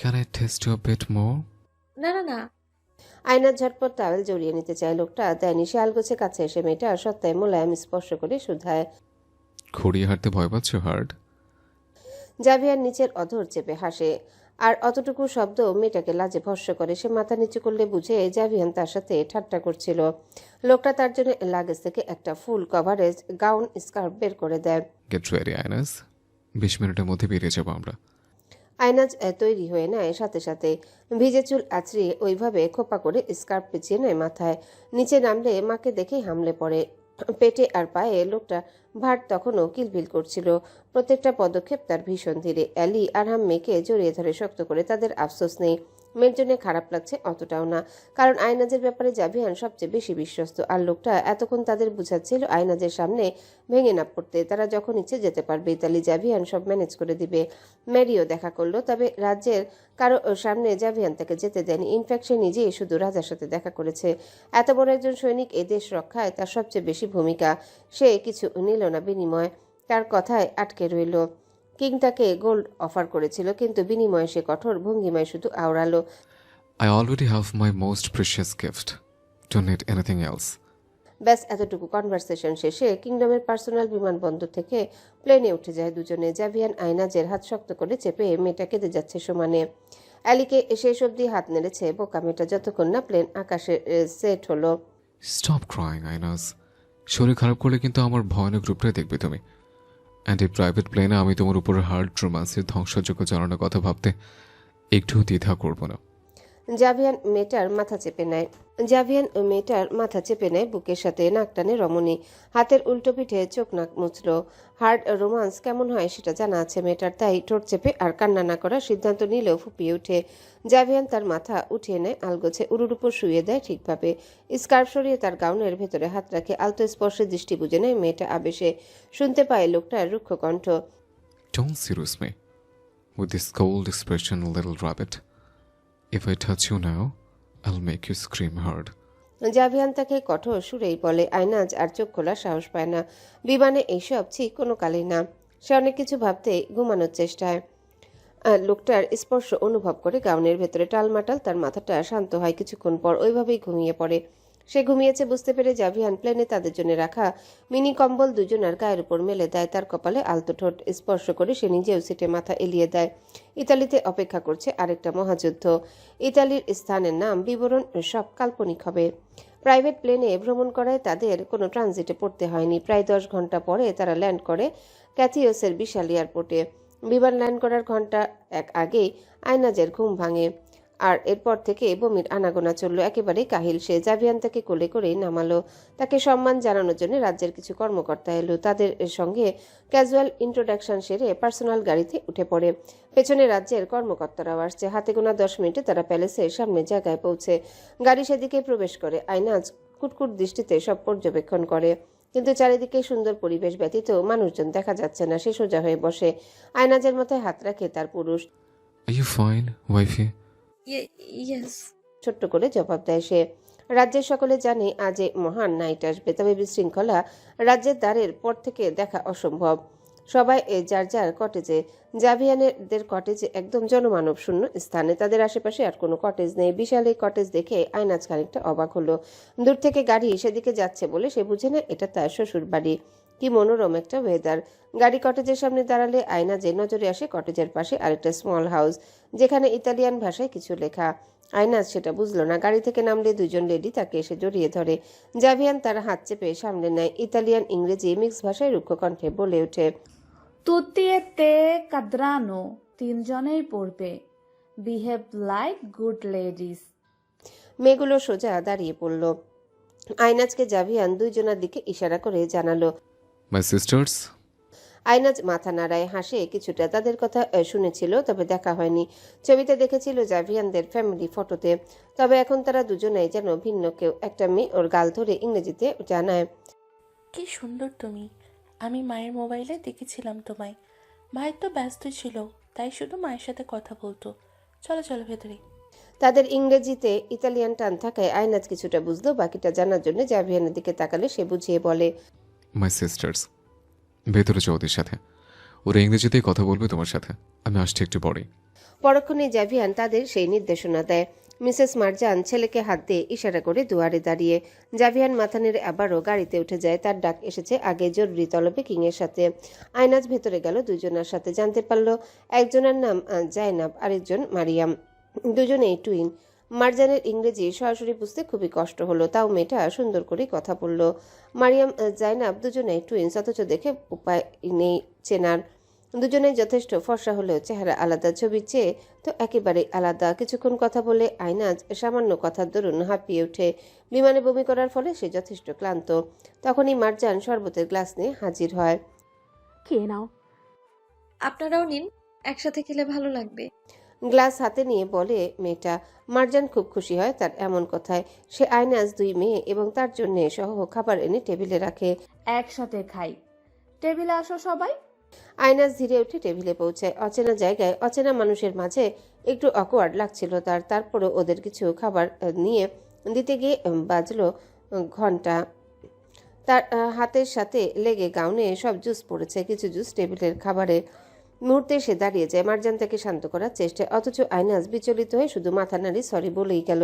Can I test you a bit more? না না না। আয়নাজ ঝটপট টাওয়েল জড়িয়ে নিতে চায়, লোকটা দেয়নি। সে আলগোছে কাছে এসে মেয়েটার সত্তায় মোলায়েম স্পর্শ করে শুধায়। ঘুরিয়ে হাঁটতে ভয় পাচ্ছ হার্ড? জাভিয়ার নিচের অধর চেপে হাসে, আর অতটুকু শব্দ মেয়েটাকে লাজে ভস্য করে। সে মাথা নিচু করলে বুঝে জাভিয়ান তার সাথে ঠাট্টা করছিল। লোকটা তার জন্য লাগেজ থেকে একটা ফুল কভারেজ গাউন স্কার্ফ বের করে দেয়। গেট রেডি আইনাস, 20 মিনিটের মধ্যে বেরিয়ে যাবো আমরা। আয়নাজ তৈরি হয়ে নেয় সাথে সাথে। ভিজে চুল আছড়িয়ে ওইভাবে খোপা করে স্কার্ফ পেঁচিয়ে নেয় মাথায়। নিচে নামলে মাকে দেখেই হামলে পড়ে। পেটে আর পায়ে লোকটা ভার তখনও কিলবিল করছিল। প্রত্যেকটা পদক্ষেপ তার ভীষণ ধীরে। অ্যালি আরহাম মেয়েকে জড়িয়ে ধরে শক্ত করে। তাদের আফসোস নেই, মেয়ের জন্য খারাপ লাগছে অতটাও না, কারণ আয়নাজের ব্যাপারে জাভিয়ান সবচেয়ে বেশি বিশ্বস্ত। আর লোকটা এতক্ষণ তাদের বুঝাচ্ছিল আয়নাজের সামনে ভেঙে না পড়তে। তারা যখন ইচ্ছে যেতে পারবে, ইতালি জাভিয়ান সব ম্যানেজ করে দিবে। ম্যারিও দেখা করলো, তবে রাজ্যের কারো সামনে জাভিয়ান তাকে যেতে দেয়নি। ইনফ্যাক্ট সে নিজেই শুধু রাজার সাথে দেখা করেছে। এত বড় একজন সৈনিক এ দেশ রক্ষায় তার সবচেয়ে বেশি ভূমিকা। সে কিছু নিল না বিনিময়, তার কথায় আটকে রইল। কিং তাকে গোল্ড অফার করেছিল, কিন্তু বিনিময়ে সে কঠোর ভঙ্গিমায় শুধু আওড়ালো। I already have my most precious gift. Don't need anything else. ব্যাস এতটুকু কনভারসেশন শেষে কিংডমের পার্সোনাল বিমানবন্দর থেকে প্লেনে উঠে যায় দুজনে। জাভিয়ান আয়নাজের হাত শক্ত করে চেপে মেয়েটা কেঁদে যাচ্ছে সমানে। অ্যালিকে শেষ অবধি হাত নেড়েছে বোকা মেয়েটা, যতক্ষণ না প্লেন আকাশে সেট হলো। Stop crying, আইনাস। শরীর খারাপ করলে কিন্তু আমার ভয়ানক রূপটাই দেখবে তুমি। অ্যান্ড এই প্রাইভেট প্লেনে আমি তোমার উপর হার্ড রোমান্সের ধ্বংসযোগ্য চালানোর কথা ভাবতে একটু দ্বিধা করবো না। জাভিয়ান মেয়েটার মাথা চেপে নেয় বুকের সাথে। নাক টানে রমণী, হাতের উল্টো পিঠে চোখ নাক মুছল। হার্ড রোমান্স কেমন হয় সেটা জানা আছে মেয়েটার, তাই ঠোঁট চেপে আর কান্না না করার সিদ্ধান্ত নিলেও ফুপিয়ে ওঠে। জাভিয়ান তার মাথা উঠিয়ে নেয়, আলগোছে উড়ুর উপর শুয়ে দেয় ঠিকভাবে। স্কার্ফ সরিয়ে তার গাউনের ভেতরে হাত রাখে। আলতো স্পর্শে দৃষ্টি বুঝে নেয় মেয়েটা আবেশে। শুনতে পায় লোকটার রুক্ষ কণ্ঠ। Don't seduce me with this cold expression, little rabbit. If I touch you now, I'll make you scream hard. জাভিয়ান তাকে কঠোর সুরেই বলে। আয়নাজ আর চোখ খোলার সাহস পায় না। বিমানে এইসব কোনো কালেই না। সে অনেক কিছু ভাবতে ঘুমানোর চেষ্টায়। লোকটার স্পর্শ অনুভব করে গাউনের ভেতরে টালমাটাল। তার মাথাটা শান্ত হয় কিছুক্ষণ পর, ওইভাবেই ঘুমিয়ে পড়ে। সে ঘুমিয়েছে বুঝতে পেরে জাভিয়ান প্লেনে তাদের জন্য রাখা মিনি কম্বল দুজনের গায়ের উপর মেলে দেয়। তার কপালে আলতো ঠোঁট স্পর্শ করে সে নিজেও সিটে মাথা এলিয়ে দেয়। ইতালিতে অপেক্ষা করছে আরেকটা মহাযুদ্ধ। ইতালির স্থানের নাম বিবরণ সব কাল্পনিক হবে। প্রাইভেট প্লেনে ভ্রমণ করায় তাদের কোনো ট্রানজিটে পড়তে হয়নি। প্রায় 10 ঘন্টা পরে তারা ল্যান্ড করে ক্যাথিওসের বিশাল এয়ারপোর্টে। বিমান ল্যান্ড করার ঘন্টা এক আগেই আয়নাজের ঘুম ভাঙে, আর এরপর থেকে বমির আনাগোনা চলল। একেবারেই কাহিল সে। জাভিয়ান তাকে কোলে করেই নামালো। তাকে সম্মান জানানোর জন্য রাজ্যের কিছু কর্মকর্তা এলো। তাদের সঙ্গে ক্যাজুয়াল ইন্ট্রোডাকশন সেরে পার্সোনাল গাড়িতে উঠে পড়ে। পেছনে রাজ্যের কর্মকর্তারাও আসছে। হাতে গোনা 10 মিনিটে তারা প্যালেসের সামনে জায়গায় পৌঁছে। গাড়ি সেদিকে প্রবেশ করে। আয়নাজ কুটকুট দৃষ্টিতে সব পর্যবেক্ষণ করে, কিন্তু চারিদিকে সুন্দর পরিবেশ ব্যতীত মানুষজন দেখা যাচ্ছে না। সে সোজা হয়ে বসে। আয়নাজের মাথায় হাত রাখে তার পুরুষ। Are you fine, wifey? Yes. ছোট্ট করে জবাব দেয় সে। রাজ্যের সকলে জানে আজ মহান নাইট আসবে, তবে বিশৃঙ্খলা রাজ্যের দ্বারের পর থেকে দেখা অসম্ভব। সবাই যার যার কটেজে। জাভিয়ানের কটেজে একদম জনমানব শূন্য স্থানে। তাদের আশেপাশে আর কোনো কটেজ নেই। বিশাল এই কটেজ দেখে আয়নাজ খানিকটা অবাক হলো। দূর থেকে গাড়ি সেদিকে যাচ্ছে বলে সে বুঝে না এটা তার শ্বশুর বাড়ি। কি মনোরম একটা ওয়েদার। গাড়ি কটেজের সামনে দাঁড়ালে আয়নাজে নজরে আসে কটেজের পাশে আরেকটা স্মল হাউস, যেখানে ইতালিয়ান ভাষায় কিছু লেখা। আয়নাজ সেটা বুঝলো না। গাড়ি থেকে নামলে দুজন লেডি তাকে এসে জড়িয়ে ধরে। জাভিয়ান তার হাত চেপে সামনে নেয়। ইতালিয়ান ইংরেজি মিক্স ভাষায় রুক্ষ কণ্ঠে বলে ওঠে, তুতি এ তে কাদ্রানো, তিনজনেই পড়বে। Behave like good ladies. মেয়েগুলো সোজা দাঁড়িয়ে পড়ল। আয়নাজকে জাভিয়ান দুইজনের দিকে ইশারা করে জানালো। My sisters? আয়নাজ মাথা নাড়ায়, হাসে কিছুটা। তাদের কথা শুনেছিল, তবে দেখা হয়নি। ছবিতে দেখেছিল জাভিয়ানদের ফ্যামিলি ফটোতে। তবে এখন তারা দুজনেই যেন ভিন্ন কেউ। একটা মেয়ে ওর গাল ধরে ইংরেজিতে জানায়, কি সুন্দর তুমি। আমি মায়ের মোবাইলে দেখেছিলাম তোমায়। ভাই তো ব্যস্ত ছিল, তাই শুধু মায়ের সাথে কথা বলতো। চলো চলো ভেতরে। তাদের ইংরেজিতে ইতালিয়ান টান থাকায় আয়নাজ কিছুটা বুঝলো। বাকিটা জানার জন্য জাভিয়ানের দিকে তাকালে সে বুঝিয়ে বলে, My sisters. ভেতরে যাও ওদের সাথে। ওরা ইংরেজিতেই কথা বলবে তোমার সাথে। আমি আসছি একটু পরেই। পরক্ষণে জাভিয়ান তাদের সেই নির্দেশনা দেয়। মিসেস মারজান ছেলেকে হাত দিয়ে ইশারা করে দুয়ারে দাঁড়িয়ে। জাভিয়ান মাথা নেড়ে আবারও গাড়িতে উঠে যায়। তার ডাক এসেছে আগে জরুরি তলবে কিংয়ের সাথে। আয়নাজ ভেতরে গেল দুজনের সাথে। জানতে পারল একজনের নাম জাইনাব, আরেকজন মারিয়াম। দুজনেই টুইন। মারজানের ইংরেজি সরাসরি বুঝতে খুবই কষ্ট হলো, তাও মেয়েটা সুন্দর করে কথা বলল। মারিয়াম জাইনাব দুজনেই টুইন্স, অথচ দেখে উপায় নেই চেনার। দুজনেই যথেষ্ট ফর্সা হলেও চেহারা আলাদা, ছবির চেয়ে তো একেবারেই আলাদা। কিছুক্ষণ কথা বলে আয়নাজ সামান্য কথার দরুন হাঁপিয়ে ওঠে। বিমানে বমি করার ফলে সে যথেষ্ট ক্লান্ত। তখনই মারজান শরবতের গ্লাস নিয়ে হাজির হয়। খেয়ে নাও। আপনারাও নিন, একসাথে খেলে ভালো লাগবে। গ্লাস হাতে নিয়ে বলে মেয়েটা। মারজান খুব খুশি হয় তার এমন কথায়। সে আয়নাজ, দুই মেয়ে এবং তার জন্য সহ খাবার এনে টেবিলে রাখে। একসাথে খাই। টেবিলে আসো সবাই। আয়নাজ ধীরে উঠে টেবিলে পৌঁছায়। অচেনা জায়গায় অচেনা মানুষের মাঝে একটু অকওয়ার্ড লাগছিল তার। তারপরও ওদের কিছু খাবার নিয়ে দিতে গিয়ে বাজলো ঘন্টা। তার হাতের সাথে লেগে গাউনে সব জুস পড়েছে, কিছু জুস টেবিলের খাবারে। মুহূর্তে সে দাঁড়িয়ে যায় মারজান তাকে শান্ত করার চেষ্টায়, অথচ আয়নাজ বিচলিত হয়ে শুধু মাথা নাড়ি সরি বলেই গেল।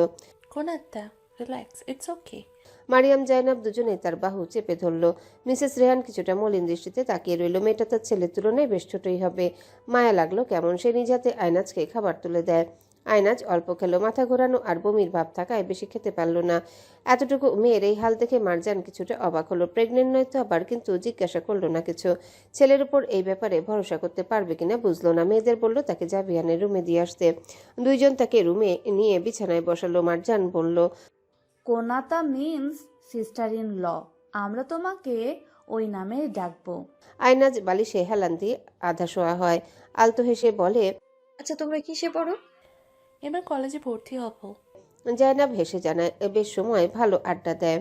কোন আত্মা, relax, it's okay. Mariam Zainab দুজনেই তার বাহু চেপে ধরল। মিসেস রেহান কিছুটা মলিন দৃষ্টিতে তাকিয়ে রইল। মেয়েটা তার ছেলের তুলনায় বেশ ছোটই হবে। মায়া লাগলো কেমন। সে নিজ হাতে আয়নাজকে খাবার তুলে দেয়। আয়নাজ অল্প খেলো। মাথা ঘোরানো আর বমির ভাব থাকায় বেশি খেতে পারল না। এতটুকু মেয়ের এই হাল দেখে মারজান কিছুটা অবাক হলো। প্রেগনেন্ট নয় তো আবার, কিন্তু জিজ্ঞাসা করলো না কিছু। ছেলের উপর এই ব্যাপারে ভরসা করতে পারবে কিনা বুঝলো না। মেয়েদের বলল তাকে জাভিয়ানের রুমে দিয়ে আসতে। দুইজন তাকে রুমে নিয়ে বিছানায় বসালো। মারজান বলল, কোনাতা মিন্স সিস্টার ইন ল। আমরা তোমাকে ওই নামে ডাকবো। আয়নাজ বালিশে হেলান দিয়ে আধা শোয়া হয়। আলতো হেসে বলে, আচ্ছা, তোমরা কিসে পড়ো? এবার কলেজে ভর্তি হব। জায়নাব হেসে জানায়। বেশ সময় ভালো আড্ডা দেয়।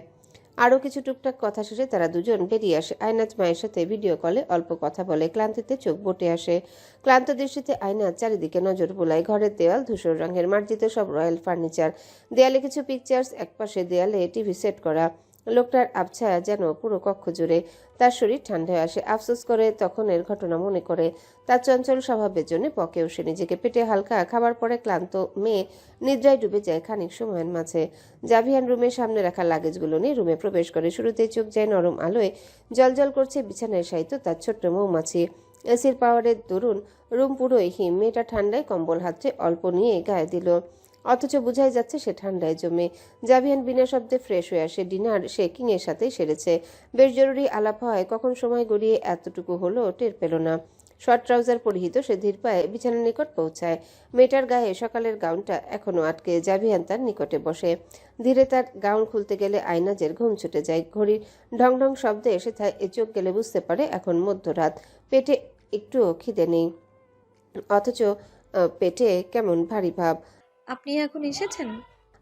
আরও কিছু টুকটাক কথা শেষে তারা দুজন বেরিয়ে আসে। আয়নাজ মায়ের সাথে ভিডিও কলে অল্প কথা বলে। ক্লান্তিতে চোখ বটে আসে। ক্লান্ত দৃষ্টিতে আয়নাজ চারিদিকে নজর বোলায়। ঘরের দেওয়াল ধূসর রঙের, মার্জিত সব রয়্যাল ফার্নিচার। দেয়ালে কিছু পিকচার্স, একপাশে দেয়ালে টিভি সেট করা। লোকটার আবছায়া যেন পুরো কক্ষ জুড়ে। তার শরীর ঠান্ডা হয়ে আসে। আফসোস করে তখনের ঘটনা মনে করে। তার চঞ্চল স্বভাবের জন্য পকেও সে নিজেকে। পেটে হালকা খাবার পরে ক্লান্ত মেয়ে নিদ্রায় ডুবে যায় খানিক সময়ের মাঝে। জাভিয়ান রুমের সামনে রাখা লাগেজগুলো নিয়ে রুমে প্রবেশ করে। শুরুতেই চোখ যায় নরম আলোয় জলজল করছে বিছানায় শায়িত তার ছোট্ট মৌমাছি। এসির পাওয়ারের দরুন রুম পুরোই হিম। মেয়েটা ঠান্ডায় কম্বল হাতে অল্প নিয়ে গায়ে দিল, অথচ বোঝাই যাচ্ছে সে ঠান্ডায় জমে। জাভিয়ান বিনা শব্দে ফ্রেশ হয়ে আসে। ডিনার সে কিংয়ের সাথেই সেরেছে। বেশ জরুরি আলাপ হয়। কখন সময় গড়িয়ে এতটুকু হলো টের পেল না। শর্ট ট্রাউজার পরিহিত সে ধীর পায়ে বিছানার নিকট পৌঁছায়। মেয়েটার গায়ে সকালের গাউনটা এখনো আটকে। জাভিয়ান তার নিকটে বসে। ধীরে তার গাউন খুলতে গেলে আয়নাজের ঘুম ছুটে যায়। ঘড়ির ঢং ঢং শব্দে এসে চোখ গেলে বুঝতে পারে এখন মধ্যরাত। পেটে একটুও খিদে নেই, অথচ পেটে কেমন ভারী ভাব। আপনি এখন এসেছেন?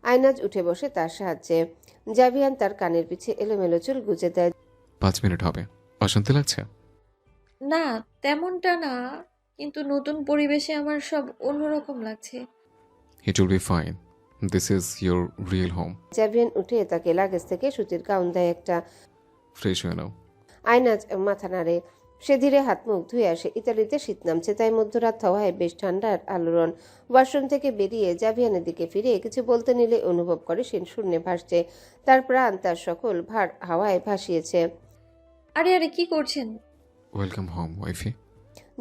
আয়নাজ উঠে বসে তার সাহায্যে। জাভিয়ান তার কানের পিছে এলোমেলো চুল গুজে দেয়। 5 মিনিট হবে। অশান্তি লাগছে? না, তেমনটা না, কিন্তু নতুন পরিবেশে আমার সব অন্যরকম লাগছে। It will be fine. This is your real home. Javian উঠে তাকে লাগেজ থেকে সুতির গাউন দেয় একটা। ফ্রেশ হয়ে নাও। আয়নাজ মাথা নাড়ে। সে ধীরে হাত মুখ ধুয়ে আসে। ইতালিতে শীত নামছে, তাই মধ্যরাত হওয়ায় বেশ ঠান্ডার আলোড়ন। ওয়াশরুম থেকে বেরিয়ে জাভিয়ানের দিকে ফিরে কিছু বলতে নিলে অনুভব করে সে শূন্যে ভাসছে। তার প্রাণ তার সকল ভার হাওয়ায় ভাসিয়েছে। আরে আরে, কি করছেন? Welcome home ওয়াইফি।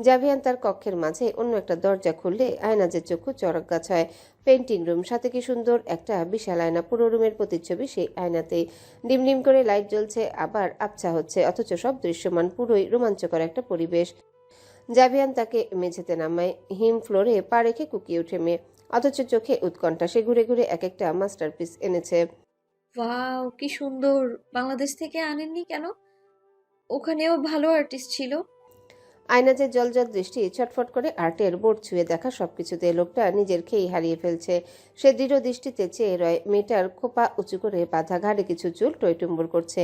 জাভিয়ান তার কক্ষের মাঝে অন্য একটা দরজা খুললে আয়নাজের চক্ষু চড়ক গাছ হয়। পেন্টিং রুম, সাথে কি সুন্দর একটা বিশাল আয়না। পুরো রুমের প্রতিচ্ছবি সেই আয়নাতেই। ডিম করে লাইট জ্বলছে, আবার আবছা হচ্ছে, অথচ সব দৃশ্যমান। পুরোই রোমাঞ্চকর একটা পরিবেশ। জাভিয়ান তাকে মেঝেতে নামায়। হিম ফ্লোরে পা রেখে কুকিয়ে উঠে মেয়ে, অথচ চোখে উৎকণ্ঠা। সে ঘুরে ঘুরে এক একটা মাস্টারপিস এনেছে। ওয়াও, কি সুন্দর! বাংলাদেশ থেকে আনেননি কেন? ওখানেও ভালো আর্টিস্ট ছিল। আয়নাজের জলজল দৃষ্টি ছটফট করে আর্টের বোর্ড ছুঁয়ে দেখা সবকিছুতে। লোকটা নিজের খেই হারিয়ে ফেলছে। সে দৃঢ় দৃষ্টিতে চেয়ে রয়। মেয়েটার খোপা উঁচু করে বাঁধা, ঘাড়ে কিছু চুল টইটুম্বর করছে।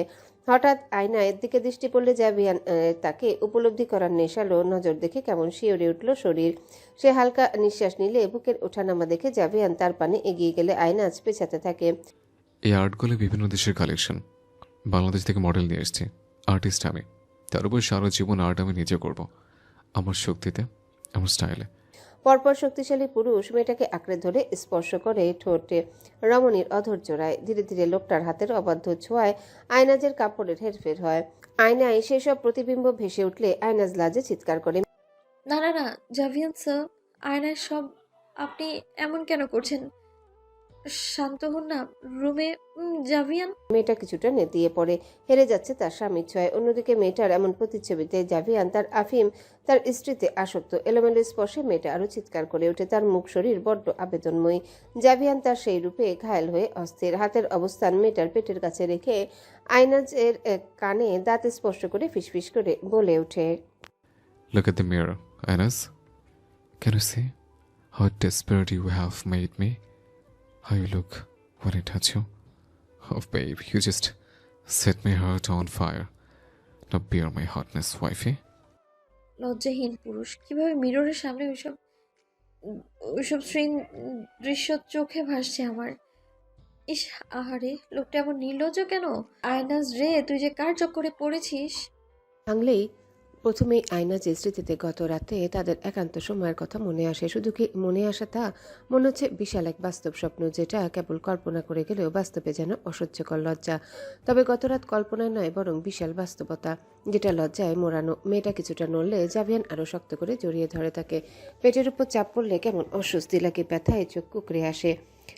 হঠাৎ আয়নার দিকে দৃষ্টি পড়লে জাভিয়ান তাকে উপলব্ধি করার নেশালো নজর দেখে কেমন শিওরে উঠল শরীর। সে হালকা নিঃশ্বাস নিলে বুকের ওঠানামা দেখে জাভিয়ান তার পানে এগিয়ে গেলে আয়নাজ পেছাতে থাকে। এই আর্টগুলো বিভিন্ন দেশের কালেকশন। বাংলাদেশ থেকে মডেল নিয়ে এসেছি। আর্টিস্ট আমি। তার উপর সারা জীবন আর্ট আমি নিজে করব, আমার শক্তিতে, আমার স্টাইলে। পরপর শক্তিশালী পুরুষ মেয়েটাকে আঁকড়ে ধরে স্পর্শ করে ঠোঁটে। রমণীর অধর জোড়ায়। ধীরে ধীরে লোকটার হাতের অবাধ্য ছোঁয়ায় আয়নাজের কাপড়ের হেরফের হয়। আয়নায় সেসব প্রতিবিম্ব ভেসে উঠলে আয়নাজ লাজে চিৎকার করে। না না না, জাভিয়ান স্যার, আয়নার সব আপনি এমন কেন করছেন? শান্ত হন না। রুমে জাভিয়ান। মেয়েটা কিছুটা নেতিয়ে পড়ে। হেরে যাচ্ছে তার স্বামীর ছোঁয়ায়। অন্যদিকে মেয়েটার এমন প্রতিচ্ছবিতে জাভিয়ান তার আফিম, তার স্ত্রীতে আসক্ত। এলোমেলো স্পর্শে মেয়েটা আরো চিৎকার করে ওঠে। তার মুখ শরীর বড্ড আবেদনময়ী। জাভিয়ান তার সেই রূপে ঘায়েল হয়ে অস্থির। হাতের অবস্থান মেয়েটার পেটের কাছে রেখে আয়নাজের কানে দাঁত স্পর্শ করে ফিসফিস করে বলে ওঠে। Look at the mirror, Anas. Can you see how desperate you have made me? How you look when I touch you? Oh, babe, you just set my heart on fire. Now bear my hotness, wifey. লজ্জাহীন পুরুষ কিভাবে মিররের সামনে ওইসব দৃশ্য চোখে ভাসছে আমার। ইস, আহারে, লোকটা এমন নির্লজ্জ কেন? আয়নাজ রে, তুই যে কার চক্করে পড়েছিস? ভাঙলেই প্রথমেই আয়নাজের স্মৃতিতে গত রাতে তাদের একান্ত সময়ের কথা মনে আসে। শুধু কি মনে আসা তা, মনে হচ্ছে বিশাল এক বাস্তব স্বপ্ন, যেটা কেবল কল্পনা করে গেলেও বাস্তবে যেন অসহ্যকর লজ্জা। তবে গত রাত কল্পনায় নয়, বরং বিশাল বাস্তবতা, যেটা লজ্জায় মোড়ানো। মেয়েটা কিছুটা নড়লে জাভিয়ান আরো শক্ত করে জড়িয়ে ধরে তাকে। পেটের উপর চাপ পড়লে কেমন অস্বস্তি লাগে, ব্যথায় চোখ কুকড়ে আসে।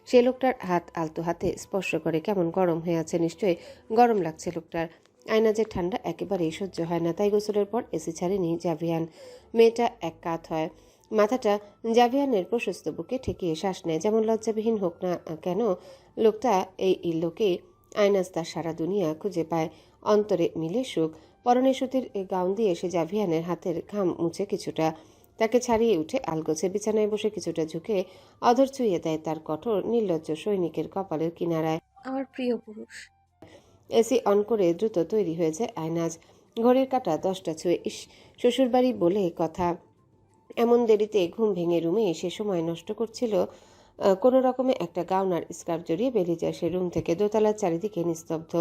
সে লোকটার হাত আলতো হাতে স্পর্শ করে। কেমন গরম হয়ে আছে, নিশ্চয়ই গরম লাগছে লোকটার। আয়নাজের ঠান্ডা একেবারেই সহ্য হয় না, তাই গোসলের পর এসি ছাড়েনি জাভিয়ান। মেয়েটা এক কাত হয়, মাথাটা জাভিয়ানের প্রশস্ত বুকে ঠেকিয়ে শ্বাস নেয়। যেমন লজ্জাবিহীন হোক না কেন লোকটা, এই লোকে আয়নাজ তার সারা দুনিয়া খুঁজে পায়। অন্তরে মিলে সুখ। পরনে সুতির গাউন দিয়ে সে জাভিয়ানের হাতের ঘাম মুছে কিছুটা তাকে ছাড়িয়ে উঠে আলগোছে। বিছানায় বসে কিছুটা ঝুঁকে অধর ছুঁয়ে দেয় তার কঠোর নির্লজ্জ সৈনিকের কপালের কিনারায়। আমার প্রিয় পুরুষ। এসি অন করে দ্রুত তৈরি হয়েছে আয়নাজ। ঘড়ির কাঁটা 10টা ছুঁয়ে। ইস, শ্বশুরবাড়ি বলে কথা, এমন দেরিতে ঘুম ভেঙে রুমে এসে সময় নষ্ট করছিল। কোনো রকমে একটা গাউন আর স্কার্ফ জড়িয়ে বেরিয়ে যায় সে রুম থেকে। দোতলার চারিদিকে নিস্তব্ধ।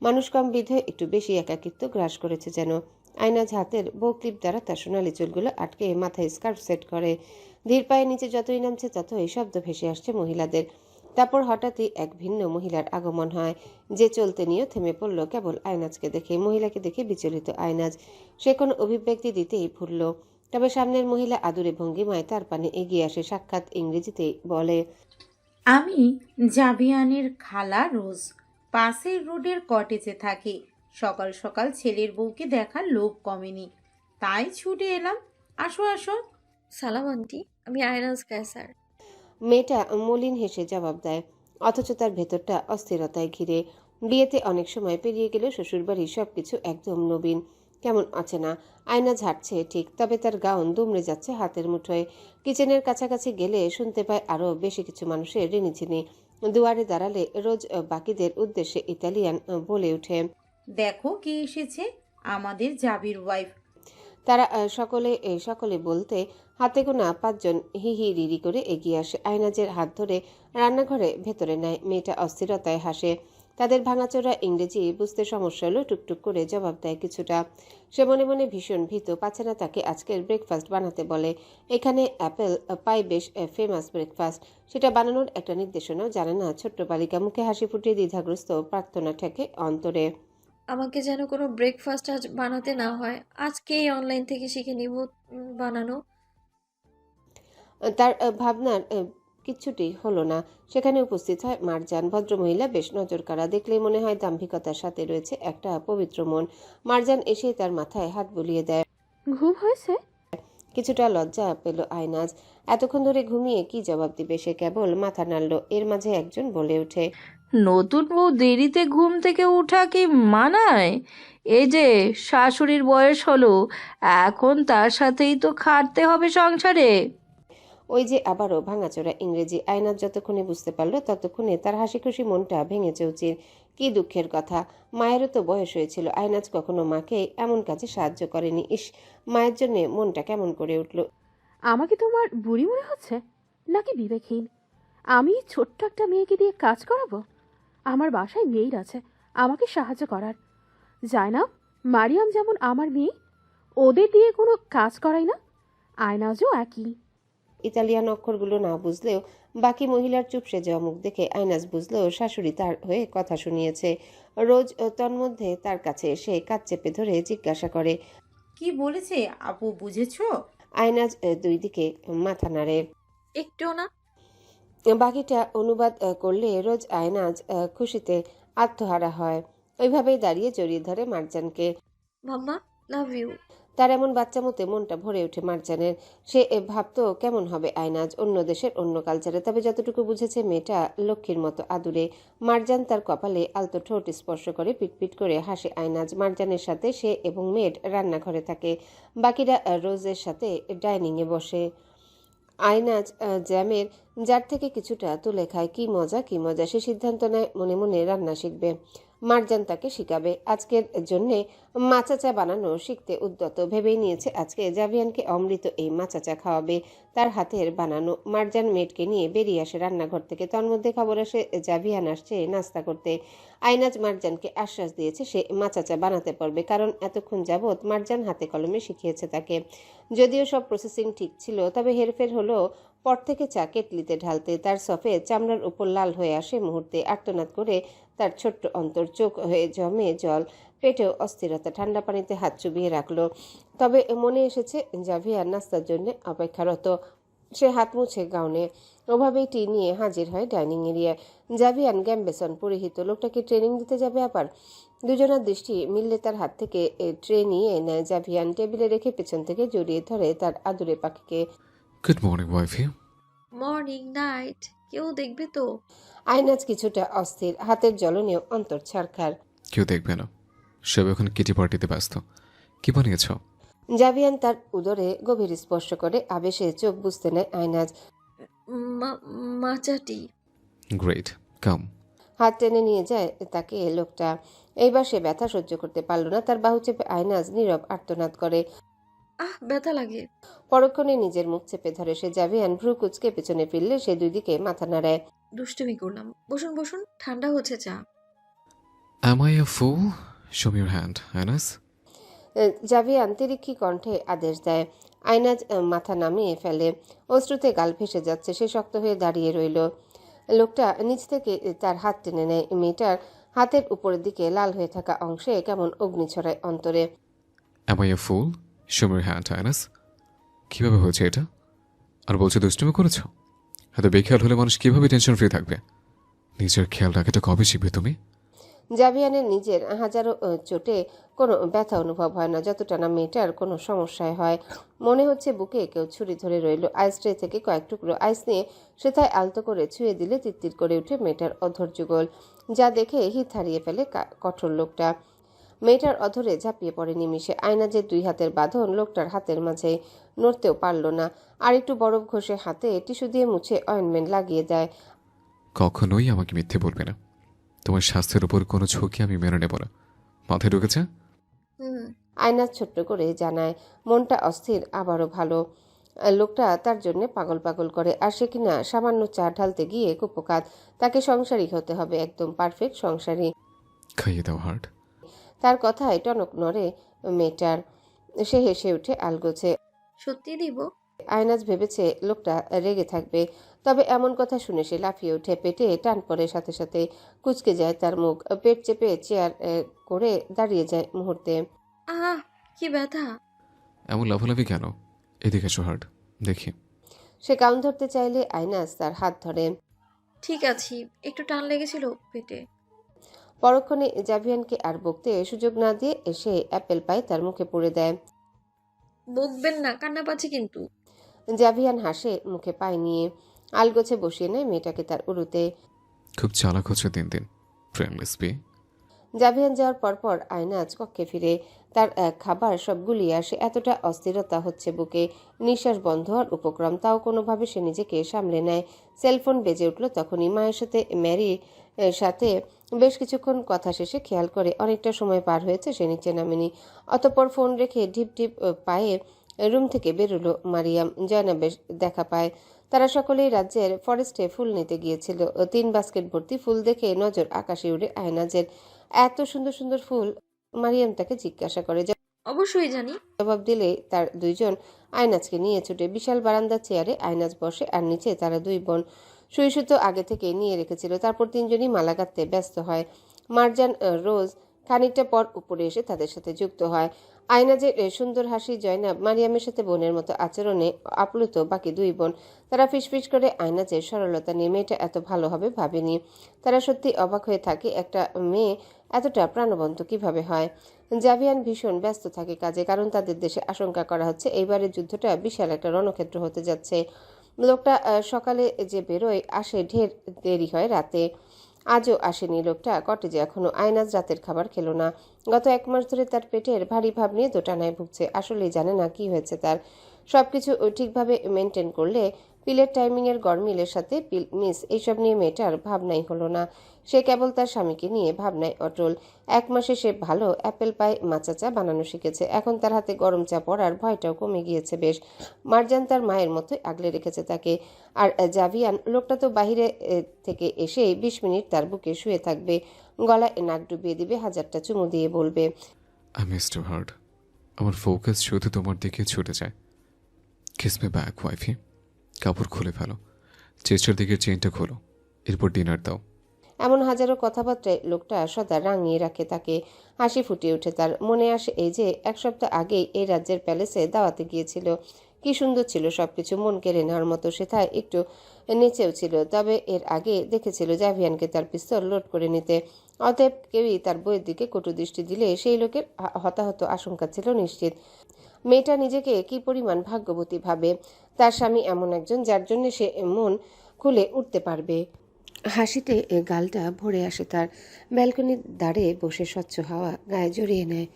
মানুষ কম বিধে একটু বেশি একাকিত্ব গ্রাস করেছে যেন। আয়নাজ হাতের বউ ক্লিপ দ্বারা তার সোনালি চুলগুলো আটকে মাথায় স্কার্ফ সেট করে। ধীর পায়ে নিচে যতই নামছে ততই শব্দ ভেসে আসছে মহিলাদের। তারপর হঠাৎই এক ভিন্ন মহিলার আগমন হয়, যে চলতে নিয়েও থেমে পড়ল কেবল আয়নাজকে দেখে। মহিলাকে দেখে বিচলিত আয়নাজ। সে কোনো অভিব্যক্তি দিতেই ভুলল। তবে সামনের মহিলা আদুরে ভঙ্গিমায় তার পানে এগিয়ে আসে। সাক্ষাৎ ইংরেজিতেই বলে, আমি জাভিয়ানের খালা রোজ, পাশের রোডের কটেজে থাকি। সকাল সকাল ছেলের বউকে দেখার লোভ কমেনি, তাই ছুটে এলাম। আসো আসো। সালাম আন্টি, আমি আয়নাজ কায়সার। মেয়েটা মলিন হেসে জবাব দেয়, অথচ তার ভেতরটা অস্থিরতায় ঘিরে। বিয়েতে অনেক সময় পেরিয়ে গেলেও শ্বশুরবাড়ির সবকিছু একদম নবীন, কেমন অচেনা। আয়না ঝাড়ছে ঠিক, তবে তার গাউন দুমড়ে যাচ্ছে হাতের মুঠোয়। কিচেনের কাছাকাছি গেলে শুনতে পায় আরও বেশি কিছু মানুষের রিনিঝিনি। দুয়ারে দাঁড়ালে রোজ বাকিদের উদ্দেশ্যে ইতালিয়ান বলে ওঠে, দেখো কে এসেছে, আমাদের জাবির ওয়াইফ। তারা সকলে বলতে হাতে গোনা 5 জন হি হি রিরি করে এগিয়ে আসে। আয়নাজের হাত ধরে রান্নাঘরে ভেতরে নেয়। মেয়েটা অস্থিরতায় হাসে। তাদের ভাঙাচোরা ইংরেজি বুঝতে সমস্যা হলেও টুকটুক করে জবাব দেয় কিছুটা। সে মনে মনে ভীষণ ভীত, পাচ্ছে না তাকে আজকের ব্রেকফাস্ট বানাতে বলে। এখানে অ্যাপেল পাই বেশ ফেমাস ব্রেকফাস্ট, সেটা বানানোর একটা নির্দেশনাও জানে না ছোট্ট বালিকা। মুখে হাসি ফুটিয়ে দ্বিধাগ্রস্ত প্রার্থনা ঠেকে অন্তরে। আমাকে যেন কোনো ব্রেকফাস্ট আজ বানাতে না হয়, আজকেই অনলাইন থেকে শিখে নিব বানানো। তার ভাবনার কিচ্ছুটি হলো না। সেখানে উপস্থিত হয় মারজান। ভদ্রমহিলা বেশ নজরকাড়া, দেখলেই মনে হয় দাম্ভিকতার সাথে রয়েছে একটা পবিত্র মন। মারজান এসে তার মাথায় হাত বুলিয়ে দেয়। ঘুম হয়েছে? কিছুটা লজ্জা পেল আয়নাজ। এতক্ষণ ধরে ঘুমিয়ে কি জবাব দিবে সে, কেবল মাথা নাড়ল। এর মাঝে একজন বলে ওঠে, নতুন বউ দেরিতে ঘুম থেকে ওঠা কি মানায়? এই যে শাশুড়ির বয়স হলো, এখন তার সাথেই তো খাটতে হবে সংসারে। ওই যে আবারও ভাঙাচোরা ইংরেজি। আয়নাজ যতক্ষণে বুঝতে পারল ততক্ষণে তার হাসি খুশি মনটা ভেঙে চৌচির। কি দুঃখের কথা, মায়েরও তো বয়স হয়েছিল। আয়নাজ কখনো মাকে এমন কাজে সাহায্য করেনি। ইস, মায়ের জন্য মনটা কেমন করে উঠল। আমাকে তোমার বুড়ি মনে হচ্ছে নাকি বিবেকহীন? আমি ছোট্ট একটা মেয়েকে দিয়ে কাজ করাবো? আমার বাসায় মেয়ের আছে আমাকে সাহায্য করার। যায় না, মারিয়াম যেমন আমার মেয়ে, ওদের দিয়ে কোনো কাজ করাই না। আয়নাজও একই। ইতালিয়ান অক্ষরগুলো না বুঝলেও বাকি মহিলার চুপসে যাওয়া মুখ দেখে আইনাজ বুঝলেও শাশুড়ি তার হয়ে কথা শুনিয়েছে। রোজ তন্মধ্যে তার কাছে এসে কাজ চেপে ধরে জিজ্ঞাসা করে। কি বলেছে আপু, বুঝেছো? আইনাজ দুই দিকে মাথা নাড়ে। একটুও না। বাকিটা অনুবাদ করলে রোজ আয়নাজ খুশিতে আত্মহারা হয়। ওইভাবেই দাঁড়িয়ে জড়িয়ে ধরে মার্জানকে। মাম্মা, লাভ ইউ। তার এমন বাচ্চা মতে মনটা ভরে ওঠে মার্জানের। সে ভাবতো কেমন হবে আয়নাজ অন্য দেশের অন্য কালচারে, তবে যতটুকু বুঝেছে মেয়েটা লক্ষ্মীর মতো আদুরে। মার্জান তার কপালে আলতো ঠোঁট স্পর্শ করে পিটপিট করে হাসে আয়নাজ। মার্জানের সাথে সে এবং মেড রান্নাঘরে থাকে, বাকিরা রোজের সাথে ডাইনিংয়ে বসে। আয়নাজ জ্যামের যার থেকে কিছুটা তুলে খায়। কি মজা কি মজা! সে সিদ্ধান্ত নেয় মনে মনে রান্না শিখবে। মার্জান তাকে শিখাবে। আজকের জন্যে মাচাচা বানানো শিখতে উদ্যত। ভেবেই নিয়েছে আজকে জাভিয়ানকে অমৃত এই মাচাচা খাওয়াবে, তার হাতের বানানো। মার্জান মেয়েটকে নিয়ে বেরিয়ে আসে রান্নাঘর থেকে। তন্মধ্যে খবর আসে জাভিয়ান আসছে নাস্তা করতে। আয়নাজ মার্জানকে আশ্বাস দিয়েছে সে মাচাচা বানাতে পারবে, কারণ এতক্ষণ যাবৎ মার্জান হাতে কলমে শিখিয়েছে তাকে। যদিও সব প্রসেসিং ঠিক ছিল, তবে হেরফের হলো পর থেকে চা কেটলিতে ঢালতে। তার সফেদ চামড়ার উপর লাল হয়ে আসে মুহূর্তে। আর্তনাদ করে তার ছোট্ট অন্তর চোখ হয়ে জমে জল। পেটেও অস্থিরতা। ঠান্ডা পানিতে হাত চুবিয়ে রাখলো। তবে মনে এসেছে জাভিয়ান নাস্তার জন্য অপেক্ষারত। সে হাত মুছে গাউনে ওভাবেই টি নিয়ে হাজির হয় ডাইনিং এরিয়ায়। জাভিয়ান গ্যাম্বেসন পরিহিত। লোকটাকে ট্রেনিং দিতে যাবে আবার। দুজনের দৃষ্টি মিললে তার হাত থেকে ট্রে নিয়ে নেয় জাভিয়ান। টেবিলে রেখে পেছন থেকে জড়িয়ে ধরে তার আদুরে পাখিকে। Good morning wifey. Morning, night, কেউ দেখবে তো? আয়নাজ কিছুটা অস্থির, হাতের জ্বলনেও অন্তর ছারখার। কেউ দেখবে না, সব এখন কিটি পার্টিতে ব্যস্ত। কি বানিয়েছ? জাভিয়ান তার উদরে গভীর স্পর্শ করে। আবেশে চোখ বুঝতে নেয় আয়নাজ। মাচাটি। গ্রেট, কাম। হাত টেনে নিয়ে যায় তাকে লোকটা। এইবার সে ব্যথা সহ্য করতে পারল না। তার বাহু চেপে আয়নাজ নীরব আর্তনাদ করে। ব্যথা লাগে। পরক্ষণে নিজের মুখ চেপে ধরে সে। জাভিয়ান ভ্রু কুচকে পেছনে ফিরলে সে দুই দিকে মাথা নাড়ায়। দুষ্টুমি করলাম। বসুন বসুন, ঠান্ডা হচ্ছে চা। Am I a fool? Show me your hand, আয়নাজ। জাভিয়ান তিরিক্ষি কণ্ঠে আদেশ দেয়। আয়নাজ মাথা নামিয়ে ফেলে। অশ্রুতে গাল ভেসে যাচ্ছে। সে শক্ত হয়ে দাঁড়িয়ে রইল। লোকটা নিচ থেকে তার হাত টেনে নেয়। মেয়েটার হাতের উপরের দিকে লাল হয়ে থাকা অংশে কেমন অগ্নি ছড়ায় অন্তরে। Am I a fool? Show me your hand, আয়নাজ। কিভাবে হয়েছে এটা? আর বলছো দুষ্টুমি করেছ? এত বেখেয়াল হলে মানুষ কিভাবে টেনশন ফ্রি থাকবে? নিজের খেয়াল রাখাটা কবে শিখবে তুমি? জাভিয়ানের নিজের হাজারো চোটে কোনো ব্যথা অনুভব হয় না, যতটা না মেয়েটার কোনো সমস্যায় হয়। মনে হচ্ছে বুকে কেউ ছুরি ধরে রইল। আইস ট্রে থেকে কয়েক টুকরো আইস নিয়ে সেথায় আলতো করে ছুঁয়ে দিলে তিত্তির করে উঠে মেয়েটার অধর যুগল, যা দেখে হিত হারিয়ে ফেলে কঠোর লোকটা। মেয়েটার অধরে ঝাঁপিয়ে পড়ে নিমিষে। আয়নাজের দুই হাতের বাঁধন লোকটার হাতের মাঝে, নড়তেও পারল না। আর একটু বরফ ঘষে হাতে টিস্যু দিয়ে মুছে অয়েনমেন্ট লাগিয়ে দেয়। কখনোই আমাকে মিথ্যে বলবে না। তোমার স্বাস্থ্যের উপর কোনো ঝুঁকি আমি মেনে নেব না। মাথায় ঢুকেছে? আয়নাজ ছোট্ট করে জানায়। মনটা অস্থির আবারও ভালো। লোকটা তার জন্য পাগল পাগল করে। আর সে কিনা সামান্য চা ঢালতে গিয়ে কুপোকাত। তাকে সংসারী হতে হবে, একদম পারফেক্ট সংসারী। খাইয়ে দাও হার্ট। তার কথায় টনক নড়ে মেয়েটার। সে হেসে উঠে আলগোছে। সত্যি দিব? আয়নাজ ভেবেছে লোকটা রেগে থাকবে, তবে এমন কথা শুনে সে লাফিয়ে ওঠে। পেটে টান পড়ে, সাথে সাথে কুঁচকে যায় তার মুখ। পেট চেপে চেয়ার করে দাঁড়িয়ে যায় মুহূর্তে। আহ, কি ব্যথা! এমন লাফালাফি কেন? এদিকে এসো হার্ট, দেখি। সে কাউন ধরতে চাইলে আয়নাজ তার হাত ধরে। ঠিক আছি, একটু টান লেগেছিল পেটে। পরক্ষণে জাভিয়ানকে আর বকতে সুযোগ না দিয়ে এসে অ্যাপেল পাই তার মুখে পুড়ে দেয়। বকবেন না, কান্না পাচ্ছে কিন্তু। জাভিয়ান হাসে মুখে পায় নিয়ে। আলগোছে বসিয়ে নেয় মেয়েটাকে তার উরুতে। খুব চালাক হচ্ছে দিন দিন, ফ্রেন্ডলেস বি। জাভিয়ান যাওয়ার পরপর আয়নাজ কক্ষে ফিরে। তার খাবার সব গুলিয়ে আসে। এতটা অস্থিরতা হচ্ছে বুকে। নিঃশ্বাস বন্ধ হওয়ার উপক্রম। তাও কোনোভাবে সে নিজেকে সামলে নেয়। সেলফোন বেজে উঠল তখনই। মায়ের সাথে ম্যারির সাথে বেশ কিছুক্ষণ কথা শেষে খেয়াল করে অনেকটা সময় পার হয়েছে, সে নিচে নামেনি। অতঃপর ফোন রেখে ঢিপ ঢিপ পায়ে রুম থেকে বেরোলো মারিয়াম। জয়নাবের দেখা পায়। তারা সকলেই রাজ্যের ফরেস্টে ফুল নিতে গিয়েছিল। 3 বাস্কেট ভর্তি ফুল দেখে নজর আকাশে উড়ে আয়নাজের। এত সুন্দর সুন্দর ফুল! মারিয়াম তাকে জিজ্ঞাসা করে, অবশ্যই জানি। জবাব দিলে তার দুইজন আয়নাজকে নিয়ে ছুটে বিশাল বারান্দার চেয়ারে আয়নাজ বসে আর নিচে তারা দুই বোন সুই সুতো আগে থেকে নিয়ে রেখেছিল। তারপর তিনজনই মালা গাঁথতে ব্যস্ত হয়। মারজান রোজ খানিকটা পর উপরে এসে তাদের সাথে যুক্ত হয়। আয়নাজের সুন্দর হাসি, জয়নাব মারিয়ামের সাথে বোনের মতো আচরণে আপ্লুত বাকি দুই বোন। তারা ফিসফিস করে আয়নাজের সরলতা নিয়ে, মেয়েটা এত ভালো হবে ভাবেনি। তারা সত্যি অবাক হয়ে থাকে, একটা মেয়ে এতটা প্রাণবন্ত কিভাবে হয়। জাভিয়ান ভীষণ ব্যস্ত থাকে কাজে, কারণ তাদের দেশে আশঙ্কা করা হচ্ছে এইবারের যুদ্ধটা বিশাল একটা রণক্ষেত্র হতে যাচ্ছে। লোকটা সকালে যে বেরোয় আসে ঢের দেরি হয় রাতে। আজও আসেনি লোকটা কটেজে এখনো। আয়নাজ রাতের খাবার খেলো না। গত 1 মাস ধরে তার পেটের ভারী ভাব নিয়ে দোটানায় ভুগছে। আসলেই জানে না কি হয়েছে তার। সবকিছু ঠিকভাবে মেনটেন করলে পিলের টাইমিংয়ের গরমিলের সাথে পিল মিস এইসব নিয়ে মেয়েটার ভাবনাই হলো না। সে কেবল তার স্বামীকে নিয়ে ভাবনায় অটল। 1 মাসে সে ভালো অ্যাপেল পাই মাচা চা বানানো শিখেছে। এখন তার হাতে গরম চা পড়ার ভয়টাও কমে গিয়েছে বেশ। মারজান তার মায়ের মতোই আগলে রেখেছে তাকে। আর জাভিয়ান লোকটা তো বাহিরে থেকে এসেই 20 মিনিট তার বুকে শুয়ে থাকবে, গলায় নাক ডুবিয়ে দিবে, হাজারটা চুমু দিয়ে বলবে, আই মিস টু হার্ট। আমার ফোকাস শুধু তোমার দিকে ছুটে যায়। Kiss me back wifey. কাপড় খুলে ফেলো, চেস্টের দিকে চেইনটা খোলো, এরপর ডিনার দাও। এমন হাজারো কথাবার্তায় লোকটা সদা রাঙিয়ে রাখে তাকে। হাসি ফুটে ওঠে তার। মনে আসে এই যে 1 সপ্তাহ আগেই এই রাজ্যের প্যালেসে দাওয়াতে গিয়েছিল। কি সুন্দর ছিল সবকিছু, মন কেড়ে নেওয়ার মতো। সেথায় একটু নেচেও ছিল। তবে এর আগে দেখেছিল জাভিয়ানকে তার পিস্তল লোড করে নিতে। অতএব কেউই তার বইয়ের দিকে কটু দৃষ্টি দিলে সেই লোকের হতাহত আশঙ্কা ছিল নিশ্চিত। মেয়েটা নিজেকে কি পরিমাণ ভাগ্যবতী ভাবে। তার স্বামী এমন একজন যার জন্য সে মন খুলে উঠতে পারবে। হাসিতে গালটা ভরে আসে তার। ব্যালকনির দাঁড়ে বসে স্বচ্ছ হাওয়া গায়ে জড়িয়ে নেয়।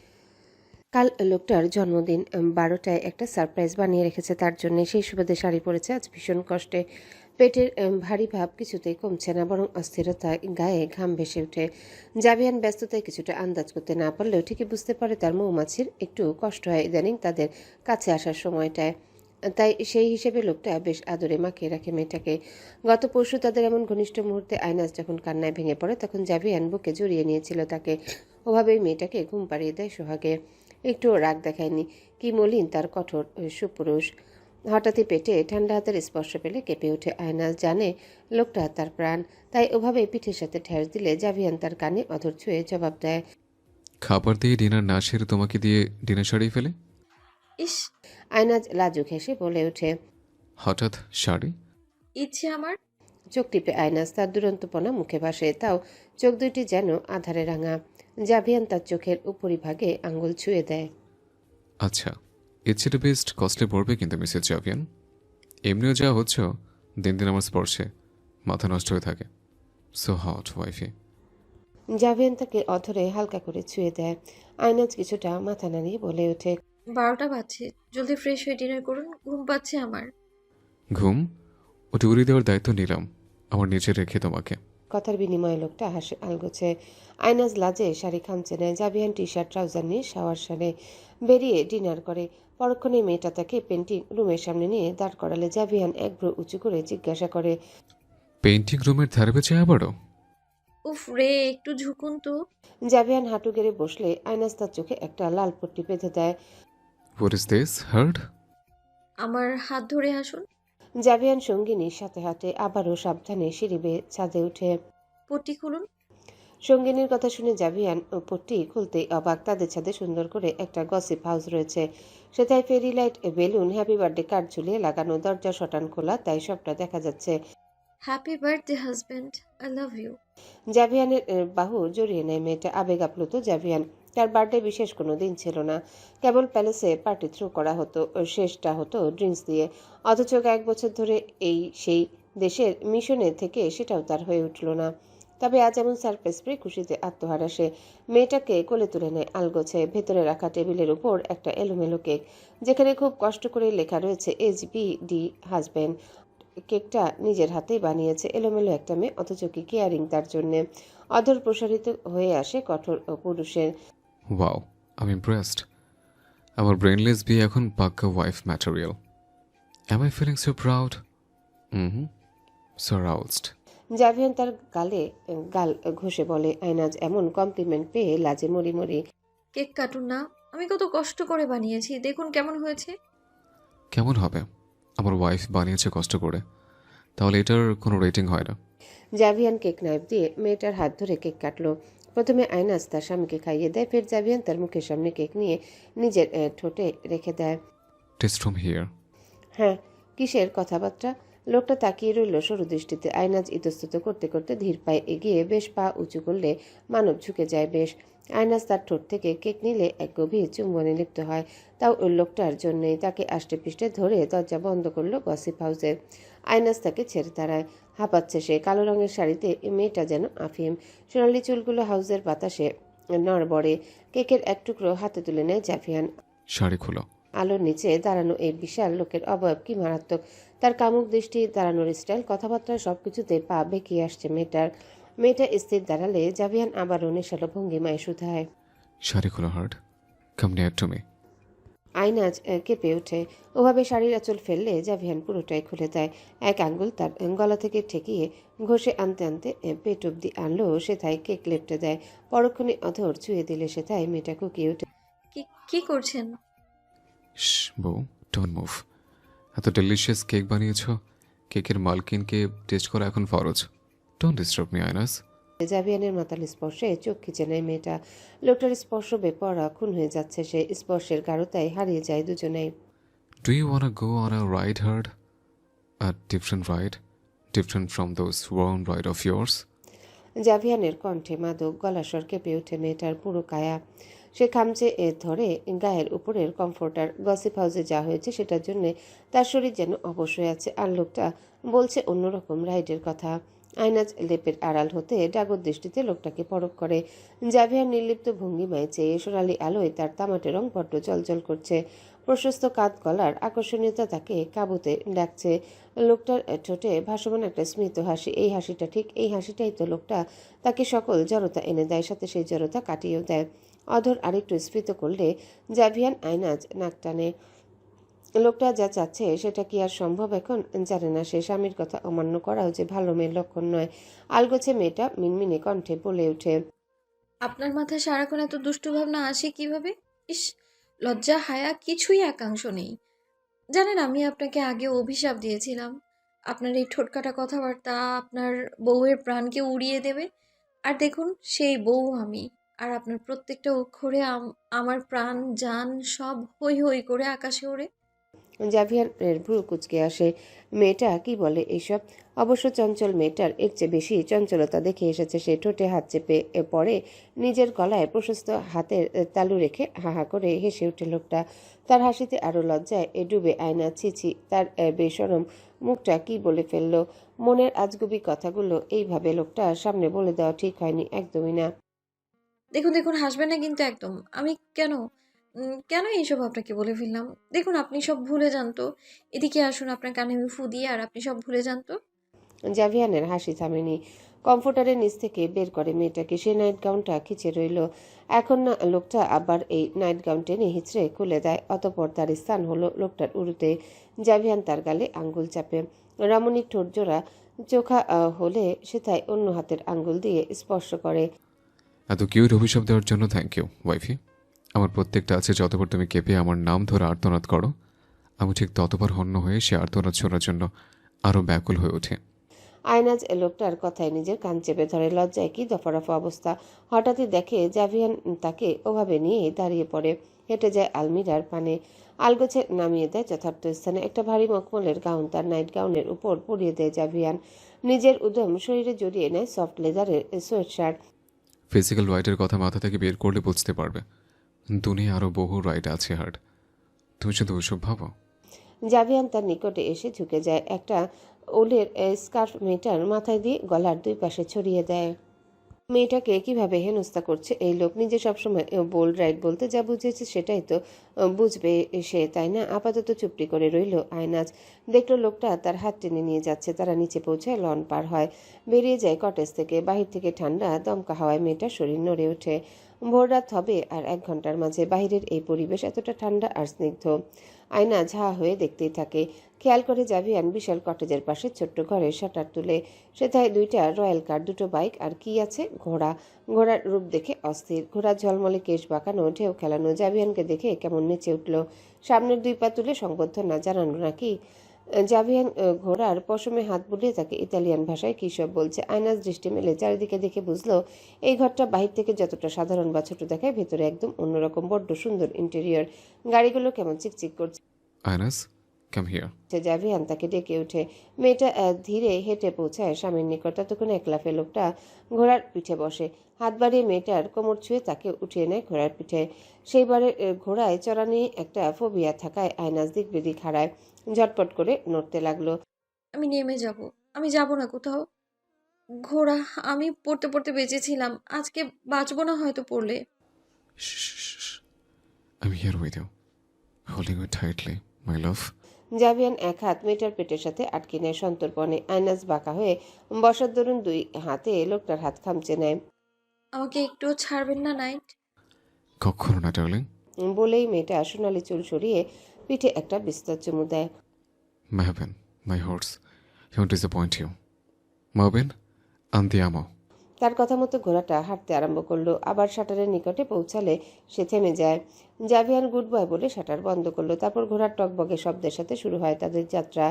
কাল লোকটার জন্মদিন। 12টায় একটা সারপ্রাইজ বানিয়ে রেখেছে তার জন্য। সেই সুবাদে শাড়ি পরেছে আজ ভীষণ কষ্টে। পেটের ভারী ভাব কিছুতেই কমছে না, বরং অস্থিরতায় গায়ে ঘাম ভেসে ওঠে। জাভিয়ান ব্যস্ততায় কিছুটা আন্দাজ করতে না পারলেও ঠিকই বুঝতে পারে তার মৌমাছির একটু কষ্ট হয় ইদানিং তাদের কাছে আসার সময়টায়। তাই সেই হিসেবে লোকটা বেশ আদরে মাখিয়ে রাখে মেয়েটাকে। গত পরশু তাদের এমন ঘনিষ্ঠ মুহূর্তে আয়নাজ যখন কান্নায় ভেঙে পড়ে, তখন জাভিয়ান বুকে জড়িয়ে নিয়েছিল তাকে। ওভাবেই মেয়েটাকে ঘুম পাড়িয়ে দেয় সোহাগে। একটু রাগ দেখায়নি। কি মলিন তার কঠোর সুপুরুষ। হঠাৎই পেটে ঠান্ডা হাতের স্পর্শ পেলে কেঁপে ওঠে আয়নাজ। জানে লোকটা তার প্রাণ, তাই ওভাবে পিঠের সাথে ঠেস দিলে জাভিয়ান তার কানে অধর ছুঁয়ে জবাব দেয়, খাবার দিয়ে ডিনার না সেরে তোমাকে দিয়ে ডিনার সারিয়ে ফেলে? ইস, আয়নাজ লাজুক হেসে বলে ওঠে। হঠাৎ শাড়ি? ইচ্ছে আমার। চোখ টিপে আয়নাজ, তার দুরন্তপনা মুখে ভাসে। তাও চোখ দুইটি যেন আধারে রাঙা। জাভিয়ান তার চোখের উপরিভাগে আঙ্গুল ছুঁয়ে দেয়। আচ্ছা, ইচ্ছেটা বেস্ট কস্টলি পড়বে কিন্তু মিসেস জাভিয়ান। এমনিও যা হচ্ছ দিন দিন আমার স্পর্শে মাথা নষ্ট হয়ে থাকে। So hot ওয়াইফি। জাভিয়ান তাকে অধরে হালকা করে ছুঁয়ে দেয়। আয়নাজ কিছুটা মাথা নাড়িয়ে বলে ওঠে, 12টা বাজছে, জলদি ফ্রেশ হয়ে ডিনার করুন, ঘুম পাচ্ছে আমার। ঘুম? ওটা উড়িয়ে দেওয়ার দায়িত্ব নিলাম আমার নিচে রেখে তোমাকে। কথার বিনিময়ে লোকটা হাসে আলগোছে। আয়নাজ লাজে শাড়ি খামচে নেয়। জাভিয়ান টি শার্ট ট্রাউজার নিয়ে শাওয়ার সারে বেরিয়ে ডিনার করে। পরক্ষণে মেয়েটা তাকে পেন্টিং রুমের সামনে নিয়ে দাঁড় করালে জাভিয়ান এক ভ্রু উঁচু করে জিজ্ঞাসা করে, পেইন্টিং রুমের ধারে বেঁচে আবারও? উফ রে, একটু ঝুঁকুন তো। জাভিয়ান হাঁটু গেড়ে বসলে আয়নাজ তার চোখে একটা লাল পট্টি বেঁধে দেয়। What is this hard? আমার হাত ধরে আসুন। জাভিয়ান সঙ্গিনীর সাথে হাঁটে, আবারও সাবধানে সিঁড়ি বেয়ে ছাদে উঠে। পট্টি খুলুন। সঙ্গিনীর কথা শুনে জাভিয়ান ও পট্টি খুলতেই অবাক। তাদের ছাদে সুন্দর করে একটা গসিপ হাউস রয়েছে। সেটাই fairy light, balloon, happy birthday card ঝুলিয়ে লাগানো। দরজা শটান খোলা, তাই সবটা দেখা যাচ্ছে। Happy birthday husband, I love you. জাভিয়ানের বাহু জড়িয়ে নেয় মেয়েটা। আবেগ আপ্লুত জাভিয়ান। তার বার্থডে বিশেষ কোনো দিন ছিল না, কেবল প্যালেসে পার্টি থ্রো করা হতো। শেষটা হতো ড্রিঙ্কস দিয়ে। অথচ 1 বছর ধরে এই সেই দেশের মিশনে থেকে সেটাও তার হয়ে উঠল না। তবে আজ এমন সারপ্রাইজ পেয়ে খুশিতে আত্মহারা সে। মেয়েটাকে কোলে তুলে নেয় আলগোছে। ভেতরে রাখা টেবিলের উপর একটা এলোমেলো কেক, যেখানে খুব কষ্ট করে লেখা রয়েছে HBD হাজব্যান্ড। কেকটা নিজের হাতেই বানিয়েছে। এলোমেলো একটা মেয়ে, অথচ কি কেয়ারিং তার জন্যে। অধর প্রসারিত হয়ে আসে কঠোর পুরুষের। Wow, I am impressed. আমার ব্রেনলেস বিয়ে এখন পাক্কা wife material. Am I feeling so proud? Hmm, so roused. Javian তার গাল ঘষে বলে। আয়নাজ এমন কমপ্লিমেন্ট পেয়ে লাজে মরি মরি। কেক কাটুন না, আমি কত কষ্ট করে বানিয়েছি, দেখুন কেমন হয়েছে। কেমন হবে? আমার ওয়াইফ বানিয়েছে কষ্ট করে, তাহলে এটার কোনো রেটিং হয় না। জাভিয়ান কেক নাইফ দিয়ে মেয়েটার হাত ধরে কেক কাটলো। প্রথমে আইনাজ তার স্বামীকে খাইয়ে দেয়, ফের জাভিয়ান তার মুখের সামনে কেক নিয়ে নিজের ঠোঁটে রেখে দেয়। Test from here. হ্যাঁ, কিসের কথাবার্তা? লোকটা তাকিয়ে রইল সরু দৃষ্টিতে। আইনাজ ইতস্তত করতে করতে ধীর পায়ে এগিয়ে বেশ পা উঁচু করলে মানব ঝুঁকে যায় বেশ। আইনাজ তার ঠোঁট থেকে কেক নিলে এক গভীর চুম্বনে লিপ্ত হয়, তাও ওই লোকটার জন্যেই। তাকে আষ্টে পিষ্টে ধরে দরজা বন্ধ করলো গসিপ হাউসের। আইনাজ তাকে ছেড়ে দাঁড়ায়। হাঁপাচ্ছে সে। কালো রঙের শাড়িতে মেয়েটা যেন আফিম। সোনালি চুলগুলো হাউসের বাতাসে নড়বড়ে। কেকের এক টুকরো হাতে তুলে নেয় জাভিয়ান। শাড়ি খোলো। আলোর নিচে দাঁড়ানো এই বিশাল লোকের অবয়ব কি মারাত্মক! তার কামুক দৃষ্টি, দাঁড়ানোর স্টাইল, কথাবার্তা সবকিছুতে পা বেঁকিয়ে আসছে মেয়েটা স্থির দাঁড়ালে জাভিয়ান আবারও নেশালো ভঙ্গিমায় শুধায়। শাড়ি খোলো heart, come near to me. Ainaz কেঁপে ওঠে। ওভাবে শাড়ির আঁচল ফেললে জাভিয়ান পুরোটাই খুলে দেয়। এক আঙ্গুল তার গলা থেকে ঠেকিয়ে ঘষে আনতে আনতে পেট অব্দি আনলো সেথায় কেক লেপটে দেয়। পরক্ষণে অধর ছুঁয়ে দিলে সেথায় মেয়েটা কুকিয়ে ওঠে। কি কি করছেন? বউ, ডোন্ট মুভ। এত ডেলিশিয়াস কেক বানিয়েছ, কেকের মালকিনকে টেস্ট করা এখন ফরজ। Don't disturb me Ainas. জাভিয়ানের মাতাল স্পর্শে চোখ খিচে নেয় মেয়েটা। লোকটার স্পর্শ বেপরোয়া খুন হয়ে যাচ্ছে সে। স্পর্শের গাঢ়তায় হারিয়ে যায় দুজনেই। Do you want go on a ride heart? A different ride, different from those warm ride of years? জাভিয়ানের কণ্ঠে মাদক, গলাস্বর কেঁপে ওঠে মেয়েটার পুরো কায়া। সে খামচে ধরে গায়ের উপরের কমফোর্টার। গসিপ হাউসে যা হয়েছে সেটার জন্য তার শরীর যেন অবশ হয়ে আছে। আর লোকটা বলছে অন্যরকম রাইডের কথা। আইনাজ লেপের আড়াল হতে ডাগর দৃষ্টিতে লোকটাকে পরখ করে। জাভিয়ার নির্লিপ্ত ভঙ্গিমায় চেয়ে সোনালি আলোয় তার তামাটে রং বড্ড জলজল করছে। প্রশস্ত কাঁধ গলার আকর্ষণীয়তা তাকে কাবুতে ডাকছে। লোকটার ঠোঁটে ভাসমান একটা স্মিত হাসি। এই হাসিটা, ঠিক এই হাসিটাই তো লোকটা তাকে সকল জড়তা এনে দেয়, সাথে সেই জড়তা কাটিয়েও দেয়। অধর আরেকটু স্ফীত করলে জাভিয়ান আইনাজ নাক টানে। লোকটা যা চাচ্ছে সেটা কি আর সম্ভব এখন? জানে না সে। স্বামীর কথা অমান্য করাও যে ভালো মেয়ের লক্ষণ নয়। আলগোছে মেয়েটা মিনমিনে কণ্ঠে বলে ওঠে। আপনার মাথায় সারাক্ষণ এত দুষ্টু ভাবনা আসে কিভাবে? ইস, লজ্জা হায়া কিছুই একাংশ নেই। জানেন, আমি আপনাকে আগে অভিশাপ দিয়েছিলাম আপনার এই ঠোঁটকাটা কথাবার্তা আপনার বউয়ের প্রাণকে উড়িয়ে দেবে। আর দেখুন, সেই বউ আমি। আর আপনার প্রত্যেকটা অক্ষরে আমার প্রাণ জান সব হই হই করে আকাশে ওড়ে। জাভিয়ারের ভ্রু কুঁচকে আসে। মেয়েটা কি বলে এইসব? অবশ্য চঞ্চল মেয়েটার এর চেয়ে বেশি চঞ্চলতা দেখে এসেছে সে। ঠোঁটে হাত চেপে পড়ে নিজের গলায় প্রশস্ত হাতের তালু রেখে হাহা করে হেসে ওঠে লোকটা। তার হাসিতে আরো লজ্জায় ডুবে আয়না। ছিছি, তার বেশরম মুখটা কি বলে ফেললো! মনের আজগুবি কথাগুলো এইভাবে লোকটার সামনে বলে দেওয়া ঠিক হয়নি, একদমই না। দেখুন দেখুন, হাসবেন না কিন্তু একদম। আমি কেন কেন এইসব আপনাকে বলে ফেললাম? দেখুন, আপনি সব ভুলে যান তো। এদিকে আসুন, আপনার কানে আমি ফু দিয়ে, আর আপনি সব ভুলে যান তো। জাভিয়ানের হাসি থামেনি। কমফোর্টারের নিচ থেকে বের করে মেয়েটাকে। সে নাইট গাউনটা খিচে রইল। এখন না লোকটা আবার এই নাইট গাউন টেনে হিচড়ে খুলে দেয়। অতঃপর তার স্থান হলো লোকটার উরুতে। জাভিয়ান তার গালে আঙ্গুল চাপে। রমণীর ঠোঁট জোড়া চোখা হলে সেথায় অন্য হাতের আঙ্গুল দিয়ে স্পর্শ করে। এত কিউট অভিশাপ দেওয়ার জন্য থ্যাংক ইউ ওয়াইফি। আমার প্রত্যেকটা আছে যতবার তুমি কেঁপে আমার নাম ধরে আর্তনাদ করো, আমি ঠিক ততবার হন্য হয়ে সে আর্তনাদ শোনার জন্য আরও ব্যাকুল হয়ে ওঠে। আয়নাজ লোকটার কথায় নিজের কান চেপে ধরে। লজ্জায় কি দফারফা অবস্থা। হঠাৎই দেখে জাভিয়ান তাকে ওভাবে নিয়ে দাঁড়িয়ে পড়ে। হেঁটে যায় আলমিরার পানে, আলগোছে নামিয়ে দেয় যথার্থ স্থানে। একটা ভারী মখমলের গাউন তার নাইট গাউনের উপর পরিয়ে দেয় জাভিয়ান। নিজের উদ্যম শরীরে জড়িয়ে নেয় সফট লেদারের সোয়েট শার্ট। ফিজিক্যাল রাইডের কথা মাথা থেকে বের করলে বুঝতে পারবে দুনিয়া আরও বহু রাইড আছে হার্ট। তুমি শুধু ওইসব ভাবো। জাভিয়ান তার নিকটে এসে ঝুঁকে যায়। একটা উলের স্কার্ফ মেয়েটার মাথায় দিয়ে গলার দুই পাশে ছড়িয়ে দেয়। মেয়েটাকে কিভাবে হেনস্থা করছে এই লোক! নিজে সবসময় বোল্ড রাইট বলতে যা বুঝেছে সেটাই তো বুঝবে সে, তাই না? আপাতত চুপটি করে রইল আয়নাজ। দেখলো লোকটা তার হাত টেনে নিয়ে যাচ্ছে। তারা নিচে পৌঁছায়, লন পার হয়, বেরিয়ে যায় কটেজ থেকে। বাহির থেকে ঠান্ডা দমকা হাওয়ায় মেয়েটার শরীর নড়ে ওঠে। ভোর রাত হবে আর 1 ঘন্টার মাঝে। বাহিরের এই পরিবেশ এতটা ঠান্ডা আর স্নিগ্ধ। আয়না ঝা হয়ে দেখতেই থাকে। খেয়াল করে জাভিয়ান বিশাল কটেজের পাশে ছোট্ট ঘরে শাটার তুলে। সেথায় 2টা রয়্যাল কার, 2টো বাইক আর কি আছে, ঘোড়া। ঘোড়ার রূপ দেখে অস্থির। ঘোড়ার ঝলমলে কেশ বাঁকানো, ঢেউ খেলানো। জাভিয়ানকে দেখে কেমন নেচে উঠল। সামনের 2 পা তুলে সংবর্ধনা জানানো নাকি। জাভিয়ান ঘোড়ার পশমে হাত বুলিয়ে তাকে ইতালিয়ান ভাষায় কী সব বলছে। আয়নাজ দৃষ্টি মেলে চারিদিকে দেখে বুঝলো এই ঘরটা বাহির থেকে যতটা সাধারণ বা ছোট দেখায়, ভেতরে একদম অন্যরকম। বড্ড সুন্দর ইন্টেরিয়র। গাড়িগুলো কেমন চিকচিক করছে। আইনাস, কাম হিয়ার। জাভিয়ান তাকে ডেকে ওঠে। মেয়েটা ধীরে হেঁটে পৌঁছায় স্বামীর নিকট। ততক্ষণে এক লাফে লোকটা ঘোড়ার পিঠে বসে। হাত বাড়িয়ে মেয়েটার কোমর ছুঁয়ে তাকে উঠিয়ে নেয় ঘোড়ার পিঠে। সেইবারে ঘোড়ায় চড়া নিয়ে একটা ফোবিয়া থাকায় আয়নাজ দিক বেদিক হারায়। ঝটপট করে নড়তে লাগলো। আমি নেমে যাব। আমি যাব না কোথাও। ঘোড়া, আমি পড়তে পড়তে বেঁচেছিলাম, আজকে বাঁচবো না হয়তো পড়লে। I'm here with you, holding you tightly, my love. জাভিয়ান এক হাত মেয়েটার পেটের সাথে আটকে নেয় সন্তর্পণে। আয়নাজ বাঁকা হয়ে বসার দরুন 2 হাতে লোকটার হাত খামচে নেয়। আমাকে একটুও ছাড়বেন না নাইট? কখনো না, ডার্লিং। বলেই মেয়েটা সোনালি চুল সরিয়ে পিঠে একটা বিস্তর চুমু দেয়। Mehbin, my horse. He won't disappoint you. Mehbin, andiamo. তার কথা মতো ঘোড়াটা হাঁটতে আরম্ভ করলো। আবার শাটারের নিকটে পৌঁছালে সে থেমে যায়। জাভিয়ান গুড বয় বলে শাটার বন্ধ করলো। তারপর ঘোড়ার টকবগে শব্দের সাথে শুরু হয় তাদের যাত্রা।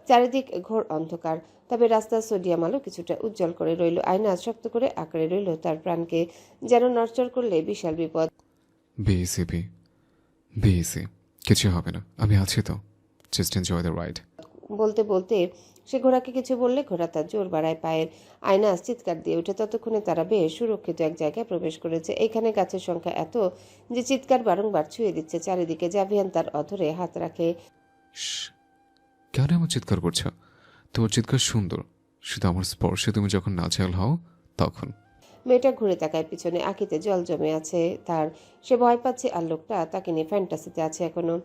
চারিদিক ঘোর অন্ধকার, তবে রাস্তার সোডিয়াম আলো কিছুটা উজ্জ্বল করে রইল। আয়না শক্ত করে আঁকড়ে রইল তার প্রাণকে। যেন নড়চড় করলে বিশাল বিপদ। Be easy, be easy. কিছু হবে না, আমি আছি তো। Just enjoy the ride. বলতে বলতে সে ঘোড়াকে কিছু বললে ঘোড়া তার জোর বাড়ায় পায়ের। আয়নাজ চিৎকার দিয়ে ওঠে। ততক্ষণে তারা বেশ সুরক্ষিত এক জায়গায় প্রবেশ করেছে। এখানে গাছের সংখ্যা এত যে চিৎকার বারংবার ছুঁয়ে দিচ্ছে চারিদিকে। জাভিয়ান তার অধরে হাত রাখে। Shh. কেন এমন চিৎকার করছো? তোমার চিৎকার সুন্দর, শুধু আমার স্পর্শে তুমি যখন নাচাল হও তখন। মেয়েটা ঘুরে তাকায় পিছনে। আঁখিতে জল জমে আছে তার। সে ভয় পাচ্ছে আর লোকটা তাকে নিয়ে ফ্যান্টাসিতে আছে এখনো।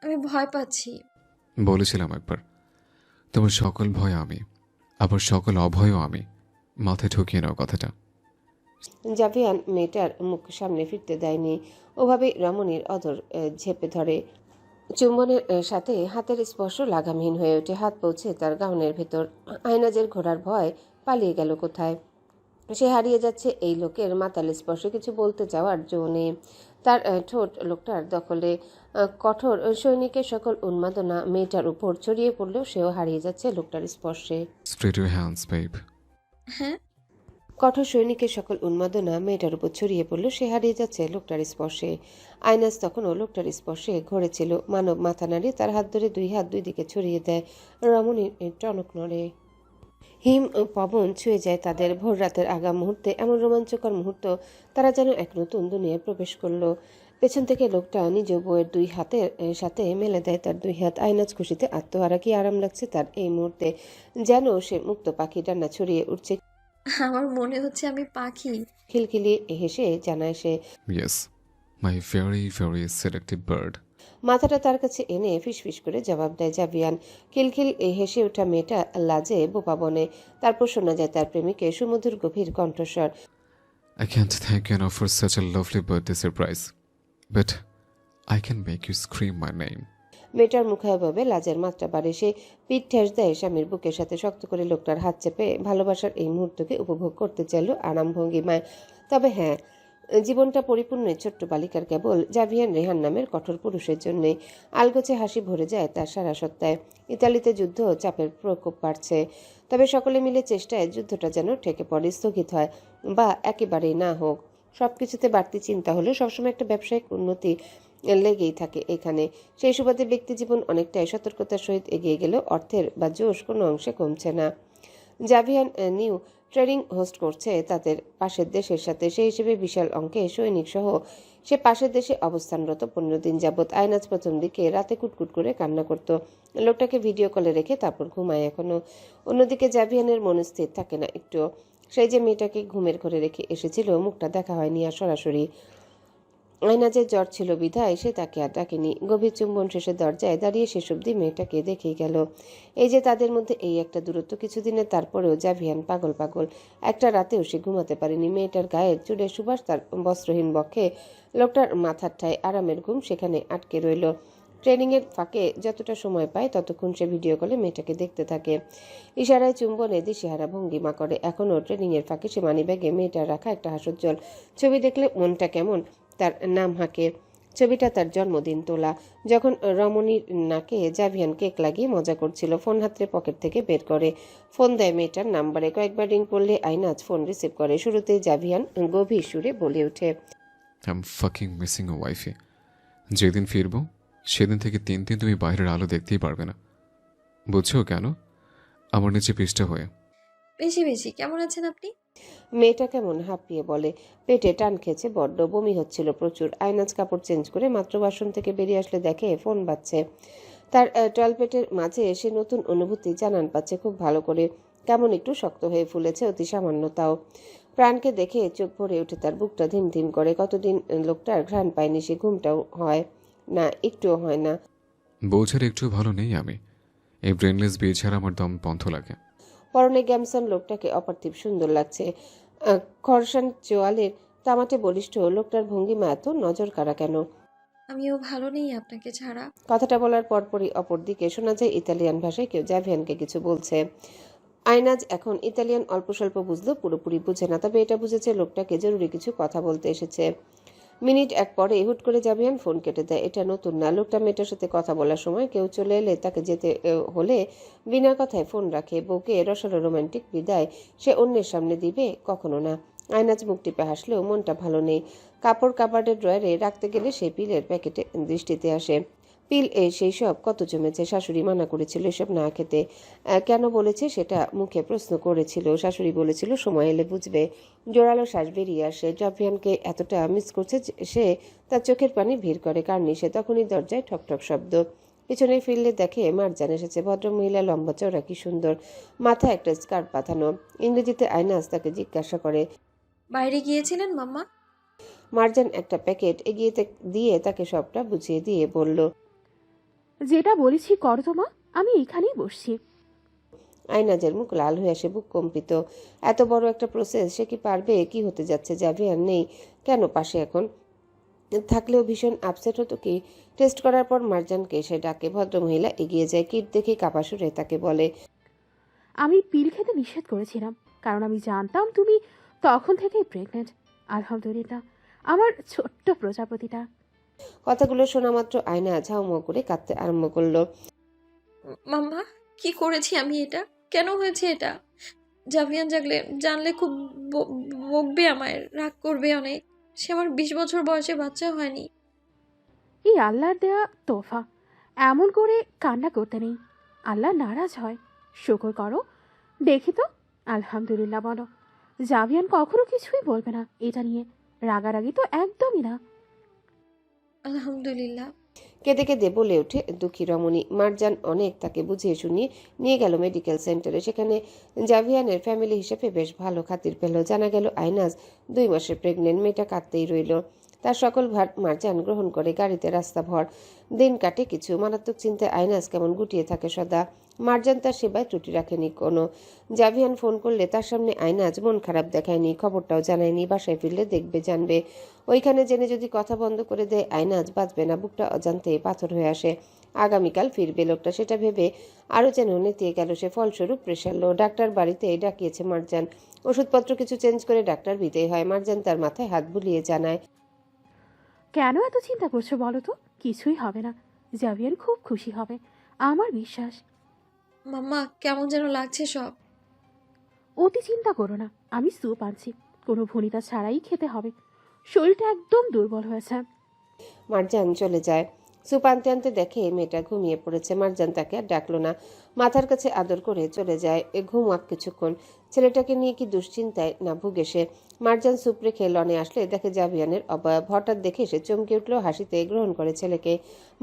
আমি ভয় পাচ্ছি। বলেছিলাম একবার, তোমার সকল ভয় আমি, আবার সকল অভয়ও আমি। মাথায় ঢুকিয়ে নাও কথাটা। জাভিয়ান মেয়েটার মুখ সামনে ফিরতে দেয়নি। ওভাবেই রমণীর অধর ঝেপে ধরে। চুম্বনের সাথে হাতের স্পর্শ লাগামহীন হয়ে ওঠে। হাত পৌঁছে তার গাউনের ভেতর। আয়নাজের ঘোড়ার ভয় পালিয়ে গেল কোথায়। সে হারিয়ে যাচ্ছে এই লোকের মাতাল স্পর্শে। কিছু বলতে যাওয়ার জো নেই তার। ঠোঁট লোকটার দখলে। কঠোর সৈনিকের সকল উন্মাদনা মেয়েটার উপর ছড়িয়ে পড়লেও সেও হারিয়ে যাচ্ছে লোকটার স্পর্শে। Straight your hands, babe. হ্যাঁ, কঠোর সৈনিকের সকল উন্মাদনা মেয়েটার উপর ছড়িয়ে পড়ল। সে হারিয়ে যাচ্ছে লোকটার স্পর্শে। আয়নাজ তখনও লোকটার স্পর্শে ঘরেছিল। মানব মাথা নাড়িয়ে তার হাত ধরে 2 হাত 2 দিকে ছড়িয়ে দেয়। রমণীর টনক নড়ে। হিম পবন ছুঁয়ে যায় তাদের। ভোর রাতের আগা মুহূর্তে এমন রোমাঞ্চকর মুহূর্ত। তারা যেন এক নতুন দুনিয়ায় প্রবেশ করলো। পেছন থেকে লোকটা নিজ বউয়ের 2 হাতের সাথে মেলে দেয় তার 2 হাত। আয়নাজ খুশিতে আত্মহারা। কি আরাম লাগছে তার এই মুহূর্তে। যেন সে মুক্ত পাখি, ডানা ছড়িয়ে উঠছে। আমার মনে হচ্ছে আমি পাখি। খিলখিলিয়ে হেসে জানায় সে। Yes, my very, very selective bird. মাথাটা তার কাছে এনে ফিসফিস করে জবাব দেয় জাভিয়ান। খিলখিল হেসে ওঠা মেয়েটা লাজে বোপা বনে। তারপর শোনা যায় তার প্রেমিকের সুমধুর গভীর কণ্ঠস্বর। I can't thank you enough for such a lovely birthday surprise. But I can make you scream my name. মেয়েটার মুখাভাবে লাজের মাত্রা বাড়ে। সে পিঠ ঠেস দেয় স্বামীর বুকের সাথে। শক্ত করে লোকটার হাত চেপে ভালোবাসার এই মুহূর্তকে উপভোগ করতে চাইল আরাম ভঙ্গিমায়। তবে হ্যাঁ, জীবনটা পরিপূর্ণ ছোট্ট বালিকার কেবল জাভিয়ান রেহান নামের কঠোর পুরুষের জন্যে। আলগোছে হাসি ভরে যায় তার সারা সত্তায়। ইতালিতে যুদ্ধ চাপের প্রকোপ বাড়ছে। তবে সকলে মিলে চেষ্টায় যুদ্ধটা যেন ঠেকে পড়ে, স্থগিত হয় বা একেবারেই না হোক। সব কিছুতে বাড়তি চিন্তা হলেও সবসময় একটা ব্যবসায়িক উন্নতি লেগেই থাকে এখানে। সেই সুবাদে ব্যক্তি জীবন অনেকটাই সতর্কতার সহিত এগিয়ে গেলেও অর্থের বা জোশ কোনো অংশে কমছে না। জাভিয়ান নিউ ট্রেডিং হোস্ট করছে তাদের পাশের দেশের সাথে। সেই হিসেবে বিশাল অঙ্কে সৈনিক সহ সে পাশের দেশে অবস্থানরত 15 দিন যাবৎ। আয়নাজ প্রথম দিকে রাতে কুটকুট করে কান্না করত। লোকটাকে ভিডিও কলে রেখে তারপর ঘুমায় এখনো। অন্যদিকে জাভিয়ানের মনস্থির থাকে না একটুও। সেই যে মেয়েটাকে ঘুমের ঘরে রেখে এসেছিল, মুখটা দেখা হয়নি আর সরাসরি। আয়নাজের জ্বর ছিল বিধায় সে তাকে আর ডাকেনি। গভীর চুম্বন শেষে দরজায় দাঁড়িয়ে শেষ অবধি মেয়েটাকে দেখেই গেল। এই যে তাদের মধ্যে এই একটা দূরত্ব কিছুদিনের, তারপরেও জাভিয়ান পাগল পাগল। একটা রাতেও সে ঘুমাতে পারেনি। মেয়েটার গায়ের চুলের সুবাস তার বস্ত্রহীন বক্ষে, লোকটার মাথার ঠায় আরামের ঘুম সেখানে আটকে রইল। ট্রেনিংয়ের ফাঁকে যতটা সময় পায় ততক্ষণ সে ভিডিও কলে মেয়েটাকে দেখতে থাকে। ইশারায় চুম্বনে দিশেহারা ভঙ্গিমা করে। এখনও ট্রেনিংয়ের ফাঁকে সে মানিব্যাগে মেয়েটার রাখা একটা হাস্যোজ্জ্বল ছবি দেখলে মনটা কেমন তার নাম হাঁকে। ছবিটা তার জন্মদিন তোলা, যখন রমণীর নাকে জাভিয়ান কেক লাগিয়ে মজা করছিল। ফোন হাতে পকেট থেকে বের করে ফোন দেয় মেয়েটার নাম্বারে। কয়েকবার রিং করলে আইনাজ ফোন রিসিভ করে। শুরুতেই জাভিয়ান গভীর সুরে বলে ওঠে, আই এম ফাকিং মিসিং ও ওয়াইফে। যেদিন ফিরবো সেদিন থেকে 3 দিন তুমি বাইরের আলো দেখতেই পারবে না। বুঝছো কেন? আমার নিচে পৃষ্ঠা হয়ে। বেশি বেশি কেমন আছেন আপনি? মেয়েটা কেমন হাঁপিয়ে বলে। পেটে টান খেয়েছে বড্ড, বমি হচ্ছিল প্রচুর। আয়নাজ কাপড় চেঞ্জ করে মাত্র বাথরুম থেকে বেরিয়ে আসলে দেখে ফোন বাজছে। তার টলপেটের মাঝে সে নতুন অনুভূতি জানান পাচ্ছে খুব ভালো করে। কেমন একটু শক্ত হয়ে ফুলেছে, অতি সামান্য তাও। প্রাণকে দেখে চোখ ভরে ওঠে তার, বুকটা ধিম ধিম করে। কতদিন লোকটার ঘ্রাণ পায়নি সে। ঘুমটাও হয় না, একটুও হয় না। বউঝার একটু ভালো নেই আমি। এই ব্রেনলেস বিয়ে ছাড়া আমার দম বন্ধ লাগে। পরনে গ্যামসন লোকটাকে অপার্থিব সুন্দর লাগছে। খরসান চোয়ালের তামাটে বলিষ্ঠ লোকটার ভঙ্গিমা এত নজর কাড়া কেন? আমিও ভালো নেই আপনাকে ছাড়া। কথাটা বলার পরপরই অপরদিকে শোনা যায় ইতালিয়ান ভাষায় কেউ জাভিয়ানকে কিছু বলছে। আইনাজ এখন ইতালিয়ান অল্প স্বল্প বুঝলো, পুরোপুরি বুঝে না। তবে এটা বুঝেছে লোকটাকে জরুরি কিছু কথা বলতে এসেছে। মিনিট এক পরে হুট করে জাভিয়ান ফোন কেটে দেয়। এটা নতুন না। লোকটা মেয়েটার সাথে কথা বলার সময় কেউ চলে এলে তাকে যেতে হলে বিনা কথায় ফোন রাখে। বউকে রসালো রোমান্টিক বিদায় সে অন্যের সামনে দিবে কখনো না। আয়নাজ মুখ টিপে হাসলেও মনটা ভালো নেই। কাপড় কাবার্ডের ড্রয়ারে রাখতে গেলে সেই পিলের প্যাকেটে দৃষ্টিতে আসে। পিল সেই সব কত জমেছে। শাশুড়ি মানা করেছিল এসব না খেতে। কেন বলেছে সেটা মুখে প্রশ্ন করেছিল। শাশুড়ি বলেছিল সময় এলে বুঝবে। জোরালো শ্বাস বেরিয়ে আসে। জাভিয়ানকে এতটা মিস করছে যে সে তার চোখের পানি ভিড় করে। কারণে সে তখনই দরজায় ঠক ঠক শব্দ। পিছনে ফিরলে দেখে মারজান এসেছে। ভদ্রমহিলা, লম্বা চওড়া, কি সুন্দর। মাথায় একটা স্কার্ফ বাঁধানো। ইংরেজিতে আয়নাজ তাকে জিজ্ঞাসা করে, বাইরে গিয়েছিলেন মাম্মা? মারজান একটা প্যাকেট এগিয়ে দিয়ে তাকে সবটা বুঝিয়ে দিয়ে বলল, যেটা বলেছি করো তো মা, আমি এখানেই বসছি। আয়নাজের মুখ লাল হয়ে আসে, বুক কম্পিত। এত বড় একটা প্রসেস সে কি পারবে? কি হতে যাচ্ছে? জাভিয়ান নেই কেন পাশে এখন? থাকলেও ভীষণ আপসেট হতো কি? টেস্ট করার পর মারজানকে সে ডাকে। ভদ্রমহিলা এগিয়ে যায়। কিট দেখে কাপা সুরে তাকে বলে, আমি পিল খেতে নিষেধ করেছিলাম, কারণ আমি জানতাম তুমি তখন থেকেই প্রেগনেন্ট। আলহামদুলিল্লাহ, আমার ছোট্ট প্রজাপতিটা। কথাগুলো শোনা মাত্র আয়না ঝাউমাউ করে কাঁদতে আরম্ভ করলো। মাম্মা, কি করেছি আমি এটা? কেন হয়েছে এটা? জাভিয়ান জানলে খুব বকবে, আমায় রাগ করবে অনেক। সে আমার 20 বছর বয়সে বাচ্চা হয়নি। এই আল্লাহর দেয়া তোফা, এমন করে কান্না করতে নেই। আল্লাহ নারাজ হয়। শুকর করো। দেখি তো, আলহামদুলিল্লাহ বলো। জাভিয়ান কখনো কিছুই বলবে না এটা নিয়ে। রাগারাগি তো একদমই না। আলহামদুলিল্লাহ। কেঁদে কেঁদে বলে ওঠে দুঃখী রমণী। মারজান অনেক তাকে বুঝিয়ে শুনিয়ে নিয়ে গেল মেডিকেল সেন্টারে। সেখানে জাভিয়ানের ফ্যামিলি হিসেবে বেশ ভালো খাতির পেল। জানা গেল আয়নাজ 2 মাসের প্রেগনেন্ট। মেয়েটা কাঁদতেই রইল। তার সকল ভার মারজান গ্রহণ করে। গাড়িতে রাস্তা ভর। দিন কাটে কিছু। মারাত্মক চিন্তায় আয়নাজ কেমন গুটিয়ে থাকে সদা। মারজান তার সেবায় ত্রুটি রাখেনি কোনো। জাভিয়ান ফোন করলে তার সামনে আয়নাজ মন খারাপ দেখায়নি, খবরটাও জানায়নি। বাসায় ফিরলে দেখবে, জানবে। ওইখানে জেনে যদি কথা বন্ধ করে দেয় আয়নাজ বাঁচবে না। বুকটা অজান্তে পাথর হয়ে আসে। আগামীকাল ফিরবে লোকটা, সেটা ভেবে আরও যেন নেতিয়ে গেল সে। ফলস্বরূপ প্রেশার লো। ডাক্তার বাড়িতে ডাকিয়েছে মারজান। ওষুধপত্র কিছু চেঞ্জ করে ডাক্তার বিদেয় হয়। মারজান তার মাথায় হাত বুলিয়ে জানায়, কেন এত চিন্তা করছো বলো তো? কিছুই হবে না। জাভিয়ান খুব খুশি হবে, আমার বিশ্বাস। মাম্মা, কেমন যেন লাগছে সব। অতি চিন্তা করো না, আমি স্যুপ আনছি। কোনো ভনিতা ছাড়াই খেতে হবে। শরীরটা একদম দুর্বল হয়েছে। মারজান চলে যায়। সুপ আনতে আনতে দেখে মেয়েটা ঘুমিয়ে পড়েছে। মারজান তাকে আর ডাকলো না। মাথার কাছে আদর করে চলে যায়। ঘুমাক কিছুক্ষণ। ছেলেটাকে নিয়ে কি দুশ্চিন্তায় না ভুগে সে। মারজান স্যুপ রেখে লনে আসলে দেখে জাভিয়ানের অবয়ব। হঠাৎ দেখে সে চমকে উঠল, হাসিতে গ্রহণ করে ছেলেকে।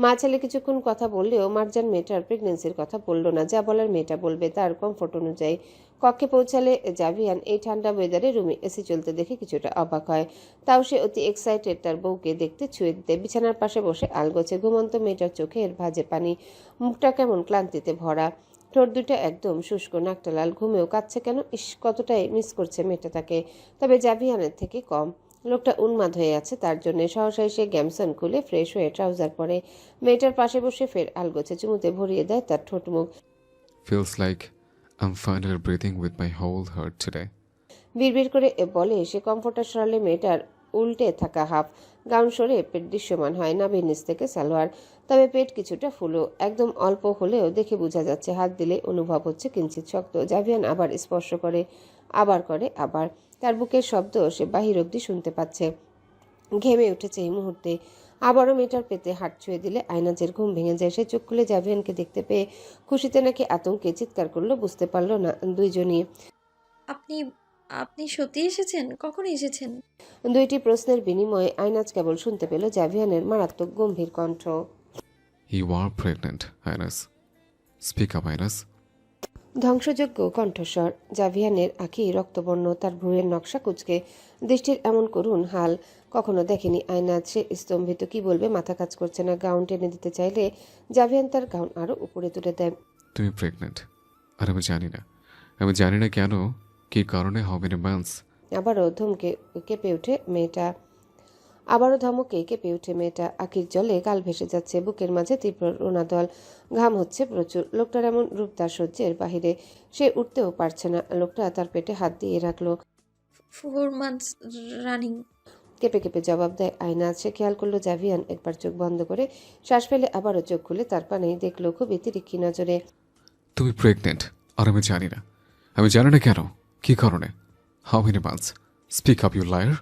মা ছেলে কিছুক্ষণ কথা বললেও মারজান মেয়েটার প্রেগনেন্সির কথা বলল না। যা বলার মেয়েটা বলবে তার কমফোর্ট অনুযায়ী। কক্ষে পৌঁছালে জাভিয়ান এই ঠান্ডা ওয়েদারে রুমে এসি চলতে দেখে কিছুটা অবাক হয়। তাও সে অতি এক্সাইটেড তার বউকে দেখতে, ছুঁয়ে দিতে। বিছানার পাশে বসে আলগোছে। ঘুমন্ত মেয়েটার চোখের ভাঁজে পানি, মুখটা কেমন ক্লান্তিতে ভরা, ঠোঁট দুটো একদম শুষ্ক, নাকটা লাল। ঘুমেও কাঁদছে কেন? ইস, কতটাই মিস করছে মেয়েটা তাকে, তবে জাভিয়ানের থেকে কম। লোকটা উন্মাদ হয়ে আছে তার জন্য। সহসাই সে গ্যামসন খুলে ফ্রেশ হয়ে ট্রাউজার পরে মেয়েটার পাশে বসে ফের আলগোছে, চুমুতে ভরিয়ে দেয় তার ঠোঁট মুখ। Feels like I'm finally breathing with my whole heart today. বিড়বিড় করে বলে সে। কমফোর্টার সরালে মেয়েটার উল্টে থাকা হাফ গাউন সরে পেট দৃশ্যমান হয়, নাভির নিচ থেকে সালোয়ার। তবে পেট কিছুটা ফুলো, একদম অল্প হলেও দেখে বোঝা যাচ্ছে। হাত দিলে অনুভব হচ্ছে কিঞ্চিত শক্ত। জাভিয়ান আবার স্পর্শ করে, আবার করে, আবার। তার বুকের শব্দ সে বাহির অব্দি শুনতে পাচ্ছে। ঘেমে উঠেছে এই মুহূর্তে। আবারও মেয়েটার পেতে হাত ছুঁয়ে দিলে আয়নাজের ঘুম ভেঙে যায়। সে চোখ খুলে জাভিয়ানকে দেখতে পেয়ে খুশিতে নাকি আতঙ্কে চিৎকার করলো বুঝতে পারল না দুইজনই। আপনি আপনি সত্যি এসেছেন? কখন এসেছেন? দুইটি প্রশ্নের বিনিময়ে আয়নাজ কেবল শুনতে পেল জাভিয়ানের মারাত্মক গম্ভীর কণ্ঠ। You are pregnant, Ines. Speak up, Ines. ধ্বংসযোগ্য কণ্ঠস্বর। জাভিয়ানের আঁখি রক্তবর্ণ, তার ভ্রুয়ের নকশা কুচকে, দৃষ্টির এমন করুণ হাল কখনো দেখেনি আয়নাজ। সে স্তম্ভিত, কি বলবে মাথা কাজ করছে না। গাউন টেনে দিতে চাইলে জাভিয়ান তার গাউন আরো উপরে তুলে দেয়। তুমি প্রেগনেন্ট, আর আমি জানি না। আমি জানি না কেন, কি কারণে, হাউ মেনি মান্থস। আবারও ধমকে কেঁপে ওঠে মেয়েটা। আবারও ধমকে কেঁপে ওঠে মেয়েটা। আখির জলে গাল ভেসে যাচ্ছে, বুকের মাঝে তীব্র রোনাদল, ঘাম হচ্ছে প্রচুর। লোকটার এমন রূপ তার সহ্যের বাহিরে। সে উঠতেও পারছে না। লোকটা তার পেটে হাত দিয়ে রাখলো। 4 months রানিং। কেঁপে কেঁপে জবাব দেয় আয়নাজ। সে খেয়াল করলো জাভিয়ান একবার চোখ বন্ধ করে শ্বাস ফেলে আবারও চোখ খুলে তার পানেই দেখলো খুবই তিরিক্ষি নজরে। তুমি প্রেগনেন্ট, আর আমি জানি না। আমি জানি না কেন, কি কারণে, how many months. Speak up, you liar.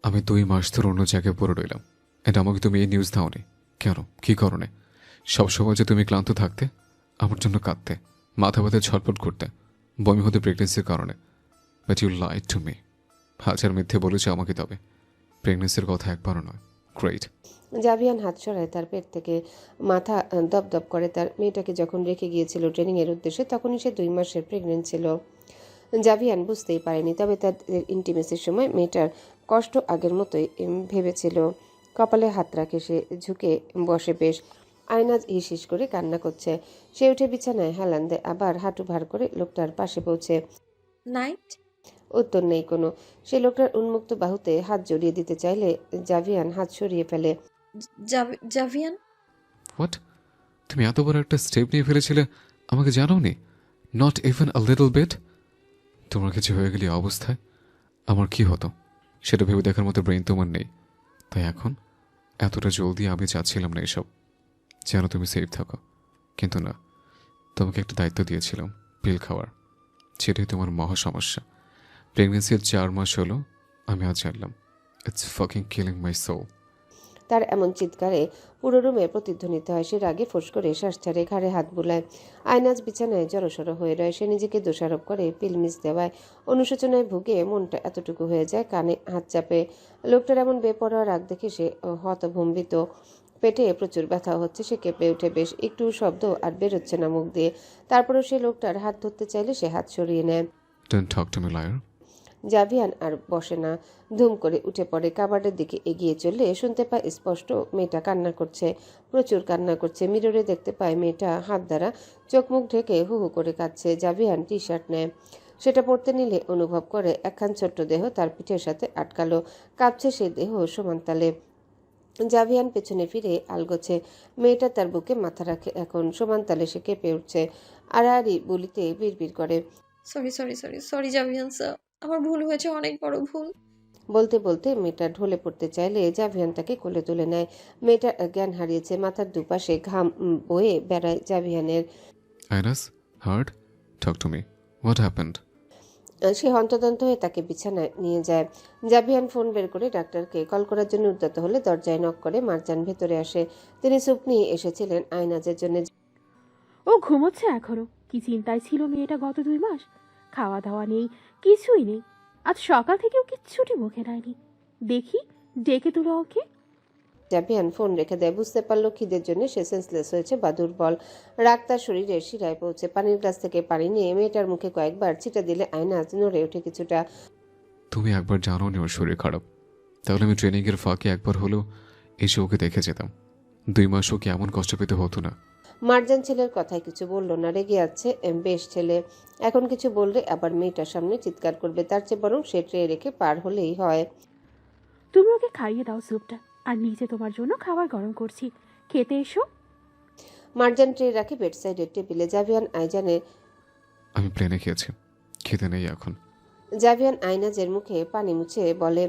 আমি 2 মাস ধরে অন্য জায়গায় পড়ে রইলাম, এটা আমাকে তুমি এই নিউজ দাওনি কেন, কি কারণে? সবসময় যে তুমি ক্লান্ত থাকতে, আমার জন্য কাঁদতে, মাথা ব্যথা ছটফট করতে, বমি হতে প্রেগনেন্সির কারণে। But you lied to me. হাজার মিথ্যে বলেছে আমাকে, তবে প্রেগনেন্সির কথা একবারও নয়। গ্রেট। জাভিয়ান হাত সরায় তার পেট থেকে, মাথা দপদপ করে। তার মেয়েটাকে যখন রেখে গিয়েছিল ট্রেনিংয়ের উদ্দেশ্যে, তখনই সে 2 মাসের প্রেগনেন্ট ছিল। জাভিয়ান বুঝতেই পারেনি, তবে তাদের ইন্টিমেসির সময় মেয়েটার কষ্ট আগের মতোই ভেবেছিল। কপালে হাত রাখে সে, ঝুঁকে বসে বেশ। আয়নাজ হিস করে কান্না করছে। সে উঠে বিছানায় হেলান দেয়, আবার হাঁটু ভার করে লোকটার পাশে পৌঁছে। নাইট। উত্তর নেই কোনো। সে লোকটার উন্মুক্ত বাহুতে হাত জড়িয়ে দিতে চাইলে জাভিয়ান হাত সরিয়ে ফেলে। জাভিয়ান। হোয়াট? তুমি এত বড় একটা স্টেপ নিয়ে ফেলেছিলে, আমাকে জানাওনি? Not even a little bit? তোমার কিছু হয়ে গেলে এই অবস্থায় আমার কি হতো, সেটা ভেবে দেখার মতো ব্রেন তোমার নেই। তাই এখন এতটা জলদি আমি চাচ্ছিলাম না এসব, যেন তুমি সেফ থাকো। কিন্তু না, তোমাকে একটা দায়িত্ব দিয়েছিলাম, পিল খাওয়ার। সেটাই তোমার মহা সমস্যা। প্রেগনেন্সির 4 মাস হলো, আমি আজ জানলাম। It's fucking killing my soul. তার এমন চিৎকারে পুরো রুমে প্রতিধ্বনিত হয়। সে রাগে ফোঁস করে শ্বাস ছাড়ে, ঘাড়ে হাত বুলায়। আয়নাজ বিছানায় জড়সড় হয়ে রয়। সে নিজেকে দোষারোপ করে পিল মিস দেওয়ায়। অনুশোচনায় ভুগে মনটা এতটুকু হয়ে যায়, কানে হাত চাপে। লোকটার এমন বেপরোয়া রাগ দেখে সে হতভম্বিত। পেটে প্রচুর ব্যথা হচ্ছে। সে কেঁপে উঠে বেশ, একটু শব্দ আর বেরোচ্ছে না মুখ দিয়ে। তারপরও সে লোকটার হাত ধরতে চাইলে সে হাত সরিয়ে নেয়। Don't talk to me liar. Javian আর বসে না, ধুম করে উঠে পড়ে। কাবার্ডের দিকে এগিয়ে চললে শুনতে পায় স্পষ্ট মেয়েটা কান্না করছে, প্রচুর কান্না করছে। মিররে দেখতে পায় মেয়েটা হাত দ্বারা চোখ মুখ ঢেকে হু হু করে কাঁদছে। জাভিয়ান টি শার্ট নেয়, সেটা পরতে নিলে অনুভব করে একখান ছোট্ট দেহ তার পিঠের সাথে আটকালো। কাঁপছে সেই দেহ সমান তালে। জাভিয়ান পেছনে ফিরে আলগোছে। মেয়েটা তার বুকে মাথা রাখে এখন। সমান তালে সে কেঁপে উঠছে, আড়াআড়ি বলিতে বিড়বিড় করে। সরি জাভিয়ান স্যার, আমার ভুল হয়েছে, অনেক বড় ভুল। বলতে বলতে মেয়েটা ঢলে পড়তে চাইলে জাভিয়ান তাকে কোলে তুলে নেয়। মেয়েটা জ্ঞান হারিয়েছে, মাথার দুপাশে ঘাম বয়ে বেড়ায় জাভিয়ানের। Ainas, heart, talk to me. What happened? সে হন্তদন্ত হয়ে তাকে বিছানায় নিয়ে যায়। জাভিয়ান ফোন বের করে ডাক্তারকে কল করার জন্য উদ্যত হলে দরজায় নক করে মারজান ভেতরে আসে। তিনি স্যুপ নিয়ে এসেছিলেন আয়নাজের জন্য। ও ঘুমোচ্ছে এখনো। কি চিন্তায় ছিল মেয়েটা গত 2 মাস। খাওয়া দাওয়া নেই, কিছুই নেই। আজ সকাল থেকেও কিচ্ছুটি মুখে নেয়নি। দেখি, ডেকে তুলো ওকে। জাভিয়ান ফোন রেখে দেয়। বুঝতে পারলো খিদের জন্য সে সেন্সলেস হয়েছে বা দুর্বল। রাগ তার শরীরের শিরায় পৌঁছে। পানির গ্লাস থেকে পানি নিয়ে মেয়েটার মুখে কয়েকবার ছিটা দিলে আয়নাজ নড়ে ওঠে কিছুটা। তুমি একবার জানো নি ওর শরীর খারাপ, তাহলে আমি ট্রেনিংয়ের ফাঁকে একবার হলেও এসে ওকে দেখে যেতাম। 2 মাস ওকে এমন কষ্ট পেতে হতো না। মার্জান ছেলের কথায় কিছু বলল না, রেগে আছে। বেশ ছেলে, এখন কিছু বললে আবার মেয়েটার সামনে চিৎকার করবে। তার চেয়ে বরং সে ট্রে রেখে পার হলেই হয়। তুমি ওকে খাইয়ে দাও স্যুপটা, আর নিচে তোমার জন্য খাবার গরম করছি, খেতে এসো। মার্জান ট্রে রাখে বেডসাইডের টেবিলে। আমি প্লেনে খেয়েছি, খেতে নেই এখন। জাভিয়ান আয়নাজের মুখে পানি মুছে বলে।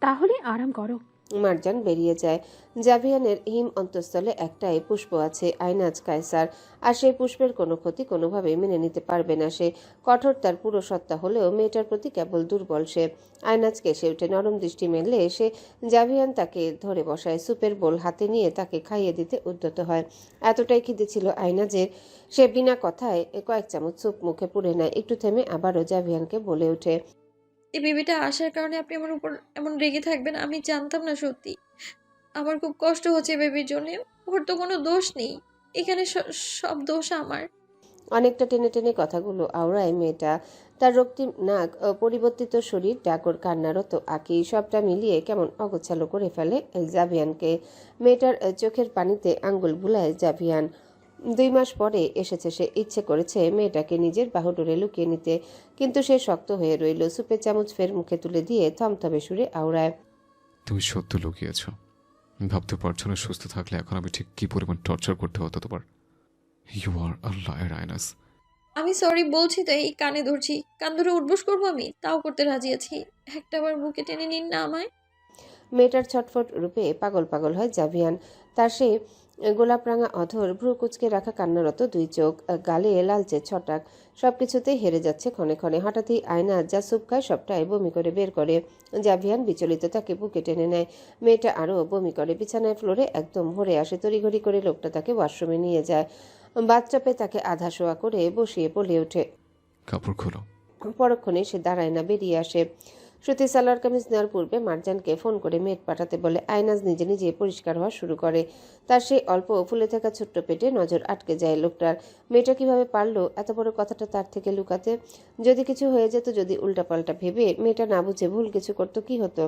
তাহলে আরাম করো। মার্জান বেরিয়ে যায়। জাভিয়ানের হিম অন্তঃস্থলে একটাই পুষ্প আছে, আয়নাজ কায়সার। আর সেই পুষ্পের কোনো ক্ষতি কোনোভাবেই মেনে নিতে পারবে না সে। কঠোর তার পুরো সত্তা হলেও মেয়েটার প্রতি কেবল দুর্বল সে। আয়নাজকে সে উঠে নরম দৃষ্টি মেললে এসে জাভিয়ান তাকে ধরে বসায়। সুপের বোল হাতে নিয়ে তাকে খাইয়ে দিতে উদ্যত হয়। এতটাই খিদে ছিল আয়নাজের, সে বিনা কথায় কয়েক চামচ স্যুপ মুখে পুরে নেয়। একটু থেমে আবারও জাভিয়ানকে বলে ওঠে। এই বেবিটা আসার কারণে আপনি আমার উপর এমন রেগে থাকবেন আমি জানতাম না সত্যি। আমার খুব কষ্ট হচ্ছে বেবির জন্য। ওর তো কোনো দোষ নেই, এখানে সব দোষ আমার। অনেকটা টেনে টেনে কথাগুলো আওড়ায় মেয়েটা। তার রক্তিম নাক, পরিবর্তিত শরীর, ডাকর কান্নারত আঁকি, সবটা মিলিয়ে কেমন অগোছালো করে ফেলে জাভিয়ানকে। মেয়েটার চোখের পানিতে আঙ্গুল বুলায় জাভিয়ান। 2 মাস পরে এসেছে সে, ইচ্ছে করেছে মেয়েটাকে নিজের বাহুডোরে লুকিয়ে নিতে, কিন্তু সে শক্ত হয়ে রইল। সুপের চামচ ফের মুখে তুলে দিয়ে থমথমে সুরে আওড়ায়। তুমি সত্য লুকিয়েছ। ভাবতে পারছো না সুস্থ থাকলে এখন আমি ঠিক কি পরিমাণ টর্চার করতে হতো তোমার। ইউ আর আ লায়ার আয়নাস। আমি সরি বলছি তো, এই কানে ধরছি, কান ধরে উঠবোস করবো আমি, তাও করতে রাজি আছি। একটাবার বুকে টেনে নিন না আমায়। মেয়েটার ছটফট রূপে পাগল পাগল হয় জাভিয়ান। তার সে গোলাপ রাঙা অধর, ভ্রু কুচকে রাখা কান্নারত 2 চোখ, গালে লালচে ছটাক, সবকিছুতেই হেরে যাচ্ছে ক্ষণে ক্ষণে। হঠাৎই আয়না যা সুপ খায় সবটাই বমি করে বের করে। জাভিয়ান বিচলিত, তাকে বুকে টেনে নেয়। মেয়েটা আরও বমি করে, বিছানায় ফ্লোরে একদম ভরে আসে। তড়িঘড়ি করে লোকটা তাকে ওয়াশরুমে নিয়ে যায়। বাথটাবে তাকে আধা শোয়া করে বসিয়ে বলে ওঠে। কাপড় খোলো। পরক্ষণে সে দাঁড়ায় না, বেরিয়ে আসে। শ্রুতি সালোয়ার কামিজ নেওয়ার পূর্বে মার্জানকে ফোন করে মেড পাঠাতে বলে আয়নাজ নিজে নিজে পরিষ্কার হওয়া শুরু করে। তার সেই অল্প ফুলে থাকা ছোট্ট পেটে নজর আটকে যায় লোকটার। মেয়েটা কিভাবে পারলো এত বড় কথাটা তার থেকে লুকাতে? যদি কিছু হয়ে যেত, যদি উল্টাপাল্টা ভেবে মেয়েটা না বুঝে ভুল কিছু করতো, কি হতো?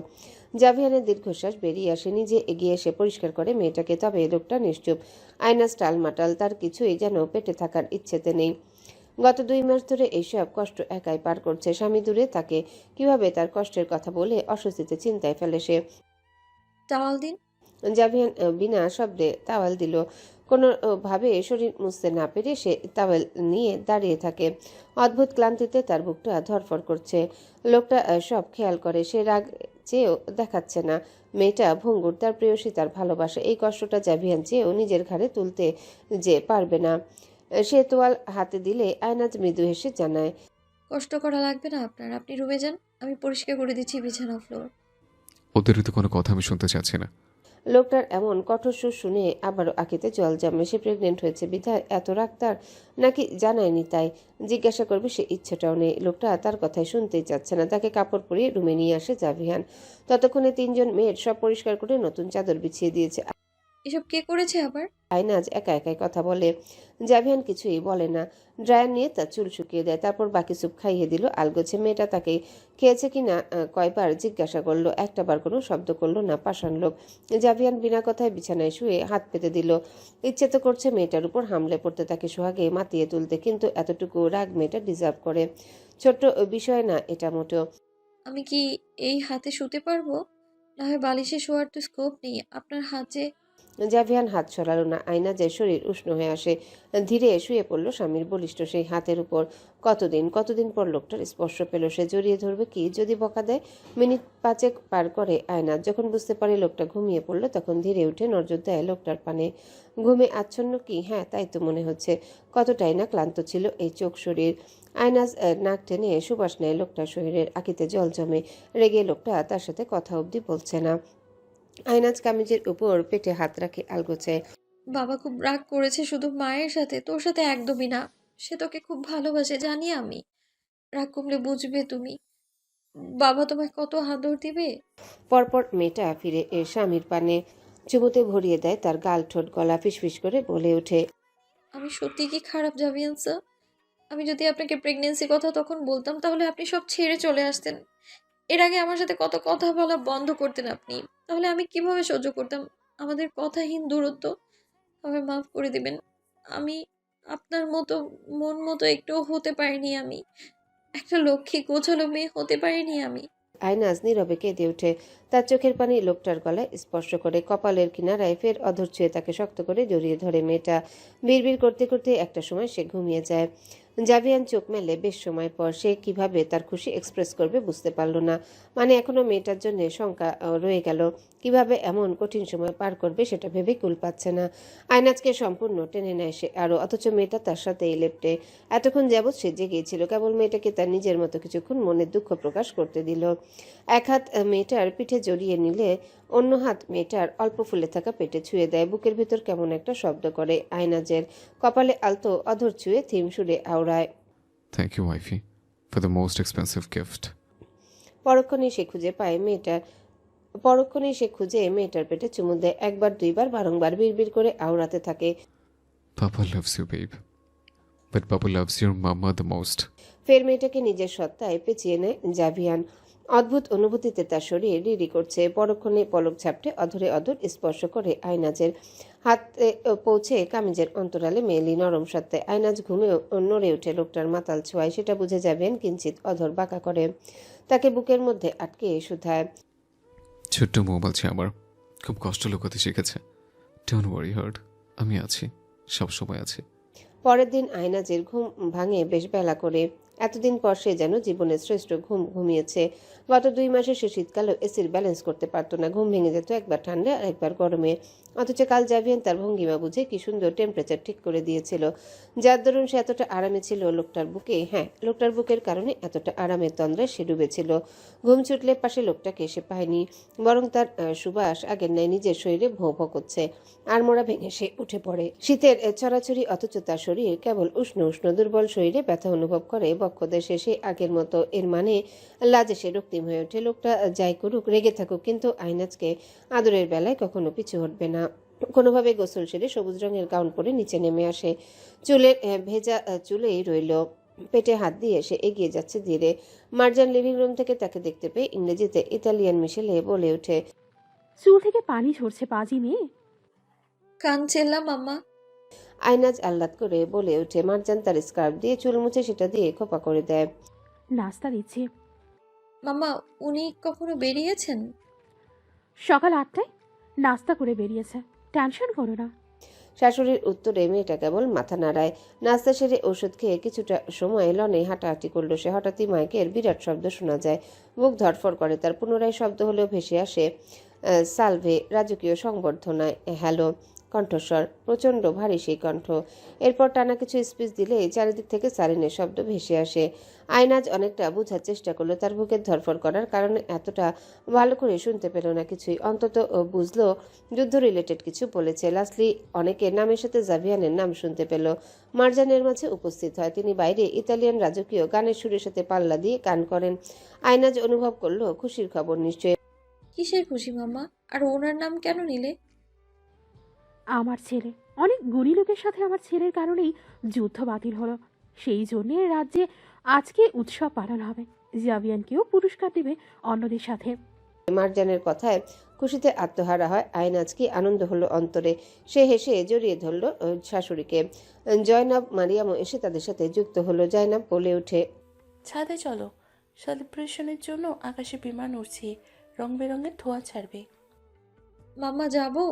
জাভিয়ানের দীর্ঘশ্বাস বেরিয়ে আসে, নিজে এগিয়ে এসে পরিষ্কার করে মেয়েটাকে। তবে লোকটা নিশ্চুপ। আয়নাজ টালমাটাল, তার কিছুই যেন পেটে থাকার ইচ্ছেতে নেই। গত 2 মাস ধরে এইসব কষ্ট একাই পার করছে। স্বামী দূরে, তাকে কিভাবে তার কষ্টের কথা বলে অস্বস্তিতে চিন্তায় ফেলে সে। টাওয়াল দিন। জাভিয়ান বিনা শব্দে তাওয়াল দিল। কোনো ভাবে শরীর মুছতে না পেরে সে তাওয়াল নিয়ে দাঁড়িয়ে থাকে। অদ্ভুত ক্লান্তিতে তার বুকটা ধরফর করছে। লোকটা সব খেয়াল করে, সে রাগ চেয়েও দেখাচ্ছে না। মেয়েটা ভঙ্গুর, তার প্রেয়সী, তার ভালোবাসা। এই কষ্টটা জাভিয়ান চেয়েও নিজের ঘাড়ে তুলতে যে পারবে না। সে তোয়াল হাতে দিলে আয়নাজ মৃদু হেসে জানায়। কষ্ট করা লাগবে না আপনার, আপনি রুমে যান, আমি পরিষ্কার করে দিচ্ছি বিছানা ফ্লোর। ওদের তো কোনো কথা আমি শুনতে চাচ্ছি না। লোকটার এমন কঠোর সুর শুনে আবারও আঁকিতে জল জমে। সে প্রেগনেন্ট হয়েছে বিধায় এত রাগ তার, নাকি জানায়নি তাই? জিজ্ঞাসা করবে সে ইচ্ছেটাও নেই। লোকটা তার কথাই শুনতেই চাচ্ছে না। তাকে কাপড় পরিয়ে রুমে নিয়ে আসে জাভিয়ান। ততক্ষণে 3 জন মেয়ের সব পরিষ্কার করে নতুন চাদর বিছিয়ে দিয়েছে। এসব কে করেছে আবার? আয়নাজ একা একাই কথা বলে। জাভিয়ান কিছুই বলে না। ড্রায়ার নিয়ে তার চুল শুকিয়ে দেয়, তারপর বাকি স্যুপ খাইয়ে দিল আলগোছে। মেয়েটা তাকে খেয়েছে কিনা কয়বার জিজ্ঞাসা করলো, একটাবার কোনো শব্দ করলো না। পাষাণ লোক। জাভিয়ান বিনা কথায় বিছানায় শুয়ে হাত পেতে দিল। ইচ্ছে তো করছে মেয়েটার উপর হামলে পড়তে, তাকে সোহাগে মাতিয়ে তুলতে, কিন্তু এতটুকু রাগ মেয়েটা ডিজার্ভ করে। ছোট্ট বিষয় না এটা মোটেও। আমি কি এই হাতে শুতে পারবো? না হয় বালিশে শোয়ার তো স্কোপ নেই, আপনার হাতে। জাভিয়ান হাত সরালো না। আয়নাজের শরীর উষ্ণ হয়ে আসে। ধীরে শুয়ে পড়ল স্বামীর বলিষ্ঠ সেই হাতের উপর। কতদিন পর লোকটার স্পর্শ পেল সে। জড়িয়ে ধরবে কি যদি বকা দেয়? মিনিট 5 পার করে আয়নাজ। যখন বুঝতে পারে লোকটা ঘুমিয়ে পড়ল, তখন ধীরে উঠে নজর দেয় লোকটার পানে। ঘুমে আচ্ছন্ন কি? হ্যাঁ, তাই তো মনে হচ্ছে। কতটাই না ক্লান্ত ছিল এই চোখ শরীর। আয়নাজ নাক টেনে সুবাস নেয় লোকটার শরীরের। আঁকিতে জল জমে। রেগে লোকটা তার সাথে কথা অবধি বলছে না। আয়নাজ কামিজের উপর পেটে হাত রাখে আলগোছে। বাবা খুব রাগ করেছে শুধু মায়ের সাথে, তোর সাথে একদমই না। সে তোকে খুব ভালোবাসে জানি আমি। রাগ করলে বুঝবে তুমি। বাবা তোমায় কত আদর দিবে। পরপর মেয়েটা ফিরে স্বামীর পানে চুমুতে ভরিয়ে দেয় তার গাল, ঠোঁট, গলা। ফিসফিস করে বলে ওঠে, আমি সত্যি কি খারাপ জাভিয়ান স্যার? আমি যদি আপনাকে প্রেগনেন্সির কথা তখন বলতাম তাহলে আপনি সব ছেড়ে চলে আসতেন। এর আগে আমার সাথে কত কথা বলা বন্ধ করতেন আপনি। তাহলে আমি কিভাবে সহ্য করতাম আমাদের কথাহীন দূরত্ব? আমায় মাফ করে দিবেন। আমি আপনার মতো মন মতো একটুও হতে পারিনি আমি। একটা লক্ষ্মী গোছালো মেয়ে হতে পারিনি আমি। আয়নাজ নীরবে কেঁদে ওঠে। তার চোখের পানি লোকটার গলায় স্পর্শ করে। কপালের কিনারায় ফের অধর ছুঁয়ে তাকে শক্ত করে জড়িয়ে ধরে মেয়েটা। বিড়বিড় করতে করতে একটা সময় সে ঘুমিয়ে যায়। জাভিয়ান চোখ মেলে বেশ সময় পর। সে কিভাবে তার খুশি এক্সপ্রেস করবে বুঝতে পারল না। মানে এখনো মেয়েটার জন্য শঙ্কা রয়ে গেল। কিভাবে এমন কঠিন সময় পার করবে সেটা ভেবে কুল পাচ্ছে না। আয়নাজকে সম্পূর্ণ টেনে নেয় সে আরও, অথচ মেয়েটা তার সাথেই লেপ্টে। এতক্ষণ যাবৎ সে জেগেছিল, কেবল মেয়েটাকে তার নিজের মতো কিছুক্ষণ মনের দুঃখ প্রকাশ করতে দিল। এক হাত মেয়েটার পিঠে জড়িয়ে নিলে অন্য হাত মেয়েটার অল্প ফুলে থাকা পেটে ছুঁয়ে দেয়। বুকের ভিতর কেমন একটা শব্দ করে। আয়নাজের কপালে আলতো অধর ছুঁয়ে থিম সুরে আওড়ায়, thank you wifey for the most expensive gift. পরক্ষণেই সে খুঁজে মেয়েটার পেটে চুমু দেয়। একবার, দুইবার, বারংবার বিড়বিড় করে আওড়াতে থাকে, papa loves you babe, but papa loves your mama the most. ফের মেয়েটাকে নিজের সত্তায় পেঁচিয়ে নেয় জাভিয়ান। অদ্ভুত অনুভূতিতে তার শরীর রিরি করছে। পরক্ষণে পলক ঝাপটে অধরে অধর স্পর্শ করে আয়নাজের। হাতে পৌঁছে কামিজের অন্তরালে মেয়েলি নরম সত্ত্বে। আয়নাজ ঘুমেও নড়ে ওঠে লোকটার মাতাল ছোঁয়ায়। সেটা বুঝে যাবেন কিঞ্চিত অধর বাঁকা করে তাকে বুকের মধ্যে আটকে শুধায়, ছোট্ট মোবাইলছে আমার, খুব কষ্ট লুকাতে শিখেছে। ডোন্ট ওয়ারি হার্ট, আমি আছি, সব সময় আছি। পরের দিন আয়নাজের ঘুম ভাঙে বেশ বেলা করে। এতদিন পর সে যেন জীবনের শ্রেষ্ঠ ঘুম ঘুমিয়েছে। গত 2 মাসে সে শীতকালেও এসির ব্যালেন্স করতে পারতো না। ঘুম ভেঙে যেত একবার ঠান্ডা আর একবার গরমে। অথচ কাল জাভিয়ান তার ভঙ্গিমা বুঝে কি সুন্দর টেম্পারেচার ঠিক করে দিয়েছিল, যার দরুন সে এতটা আরামে ছিল লোকটার বুকে। হ্যাঁ, লোকটার বুকের কারণে এতটা আরামের তন্দ্রায় সে ডুবেছিল। ঘুম ছুটলে পাশে লোকটাকে সে পায়নি, বরং তার সুবাস আগের ন্যায় নিজের শরীরে ভোঁ ভোঁ করছে। আড়মোড়া ভেঙে সে উঠে পড়ে। শীতের ছড়াছড়ি, অথচ তার শরীর কেবল উষ্ণ উষ্ণ। দুর্বল শরীরে ব্যথা অনুভব করে বক্ষদেশে সে আগের মতো। এর মানে লাজে সে রক্তিম হয়ে ওঠে। লোকটা যাই করুক, রেগে থাকুক, কিন্তু আয়নাজকে আদরের বেলায় কখনো পিছু হটবে না। কোনোভাবে গোসল সেরে সবুজ রঙের গাউন পরে নিচে নেমে আসে। চুলের ভেজা চুলেই রইল। পেটে হাত দিয়ে সে এগিয়ে যাচ্ছে ধীরে। মার্জান লিভিং রুম থেকে তাকে দেখতে পেয়ে ইংরেজিতে ইতালিয়ান মিশেলে বলে ওঠে, চুল থেকে পানি ঝরছে পাজি মেয়ে। কাঁদছিলাম মাম্মা। আয়নাজ আহ্লাদ করে বলে ওঠে। মার্জান তার স্কার্ফ দিয়ে চুল মুছে সেটা দিয়ে খোপা করে দেয়। নাস্তা দিচ্ছি। মাম্মা, উনি কখনো বেরিয়েছেন? সকাল 8টায় নাস্তা করে বেরিয়েছে, টেনশন করো না। শাশুড়ির উত্তরে মেয়েটা কেবল মাথা নাড়ায়। নাস্তা সেরে ওষুধ খেয়ে কিছুটা সময় লনে হাঁটাহাঁটি করলো সে। হঠাৎই মাইকের বিরাট শব্দ শোনা যায়। বুক ধড়ফড় করে তার। পুনরায় শব্দ হলেও ভেসে আসে সালভে, রাজকীয় সংবর্ধনায় হ্যালো কণ্ঠস্বর, প্রচণ্ড ভারী সেই কণ্ঠ। এরপর টানা কিছু স্পিচ দিলে চারিদিক থেকে সারিনের শব্দ ভেসে আসে। আয়নাজ অনেকটা বোঝার চেষ্টা করলো, তার বুকের ধরফর করার কারণে এতটা ভালো করে শুনতে পেল না কিছুই। অন্তত বুঝলো যুদ্ধ রিলেটেড কিছু বলেছে। লাস্টলি অনেকের নামের সাথে জাভিয়ানের নাম শুনতে পেল। মার্জানের মাঝে উপস্থিত হয়। তিনি বাইরে ইতালিয়ান রাজকীয় গানের সুরের সাথে পাল্লা দিয়ে গান করেন। আয়নাজ অনুভব করলো খুশির খবর নিশ্চয়ই। কিসের খুশি মাম্মা? আর ওনার নাম কেন নিলে? আমার ছেলে, অনেক গুণী লোকের সাথে আমার ছেলের কারণেই যুদ্ধ বাতিল হলো। সেই জন্যে রাজ্যে আজকে উৎসব পালন হবে। জাভিয়ানকেও পুরস্কার দেবে অন্যদের সাথে। মার্জানের কথায় খুশিতে আত্মহারা হয় আয়নাজ। কি আনন্দ হলো অন্তরে। সে হেসে জড়িয়ে ধরল শাশুড়িকে। জয়নাব মারিয়ামও এসে তাদের সাথে যুক্ত হলো। জয়নাব বলে ওঠে, ছাদে চলো, সেলিব্রেশনের জন্য আকাশে বিমান উড়ছে, রং বেরঙের ধোঁয়া ছাড়বে। মাম্মা যাবো?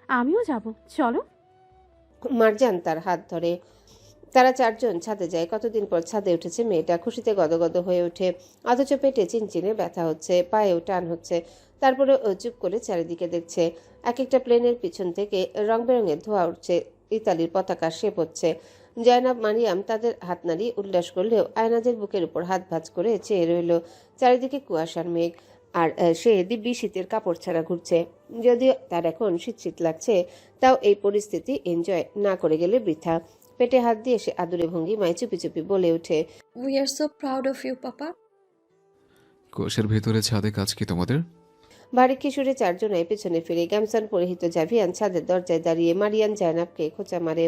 আমিও যাব, চলো। মার্জান তার হাত ধরে। তারা 4 জন ছাদে যায়। কতদিন পর ছাদে উঠেছে মেয়েটা। খুশিতে গদগদ হয়ে ওঠে, অথচ পেটে চিনচিনে ব্যথা হচ্ছে, পায়েও টান হচ্ছে। তারপরে চুপ করে চারিদিকে দেখছে। এক একটা প্লেনের পিছন থেকে রং বেরঙের ধোঁয়া উঠছে, ইতালির পতাকা শেপ হচ্ছে। জয়নাব মারিয়াম তাদের হাত নাড়িয়ে উল্লাস করলেও আয়নাজের বুকের উপর হাত ভাঁজ করে চেয়ে রইল। চারিদিকে কুয়াশার মেঘ। আর সে দিব্যি শীতের কাপড় ছাড়া ঘুরছে। যদিও তার এখন শীত শীত লাগছে, তাও এই পরিস্থিতি এনজয় না করে গেলে বৃথা। পেটে হাত দিয়ে সে আদুরে ভঙ্গিমায় চুপি চুপি বলে ওঠে, we are so proud of you papa. কোষের ভেতরে ছাদে কাজ কি তোমাদের? বাড়ি কিশোরে চারজনায় পেছনে ফিরে গামছান পরিহিত জাভিয়ান ছাদের দরজায় দাঁড়িয়ে মারিয়াম জায়নাবকে খোঁচা মারে।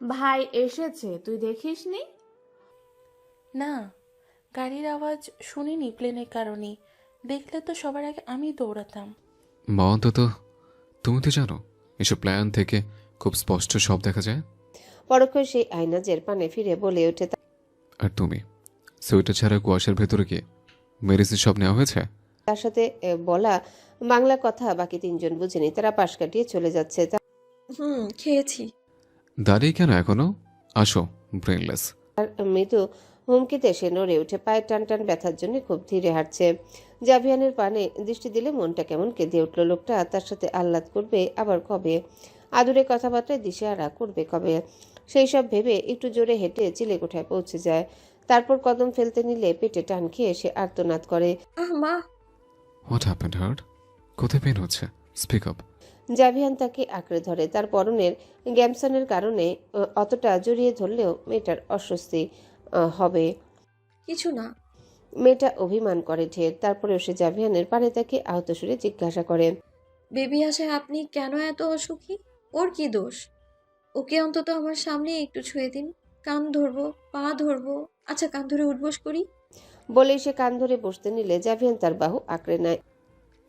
ভাই এসেছে, তুই দেখিসনি? না, গাড়ির আওয়াজ শুনিনি প্লেনের কারণে। দেখলে তো সবার আগে আমি দৌড়াতাম। মা, অন্তত তুমি তো জানো এসব প্ল্যান থেকে খুব স্পষ্ট সব দেখা যায়। পরক্ষ সেই আয়নাজের পানে ফিরে বলে ওঠে, আর তুমি সোয়েটার ছাড়া কুয়াশার ভেতরে গিয়ে মেডিসিন সব নেওয়া হয়েছে? তার সাথে বলা বাংলা কথা বাকি তিনজন বুঝেনি। তারা পাশ কাটিয়ে চলে যাচ্ছে। খেয়েছি। দাঁড়িয়ে কেন এখনো? আসো, ব্রেনলেস। তার মৃদু হুমকিতে সে নড়ে উঠে পায়ের টান টান ব্যথার জন্য খুব ধীরে হাঁটছে। জাভিয়ানের পানে দৃষ্টি দিলে মনটা কেমন কেঁদে উঠল। লোকটা তার সাথে আহ্লাদ করবে আবার কবে? আদুরে কথাবার্তায় দিশেহারা করবে কবে? সেই সব ভেবে একটু জোরে হেঁটে চিলেকোঠায় পৌঁছে যায়। তারপর কদম ফেলতে নিলে পেটে টান খেয়ে সে আর্তনাদ করে। মা। What happened heart? কোথায় পেন হচ্ছে? Speak up. জাভিয়ান তাকে আঁকড়ে ধরে। তার পরনের গ্যামসনের কারণে অতটা জড়িয়ে ধরলেও মেয়েটার অস্বস্তি হবে। কিছু না। মেয়েটা অভিমান করে ঢের। তারপরেও সে জাভিয়ানের পানে তাকে আহত সুরে জিজ্ঞাসা করে, বেবি আসায় আপনি কেন এত অসুখী? ওর কি দোষ? ওকে অন্তত আমার সামনে একটু ছুঁয়ে দিন। কান ধরবো, পা ধরবো। আচ্ছা, কান ধরে উঠবোস করি। বলেই সে কান ধরে বসতে নিলে জাভিয়ান তার বাহু আঁকড়ে নেয়।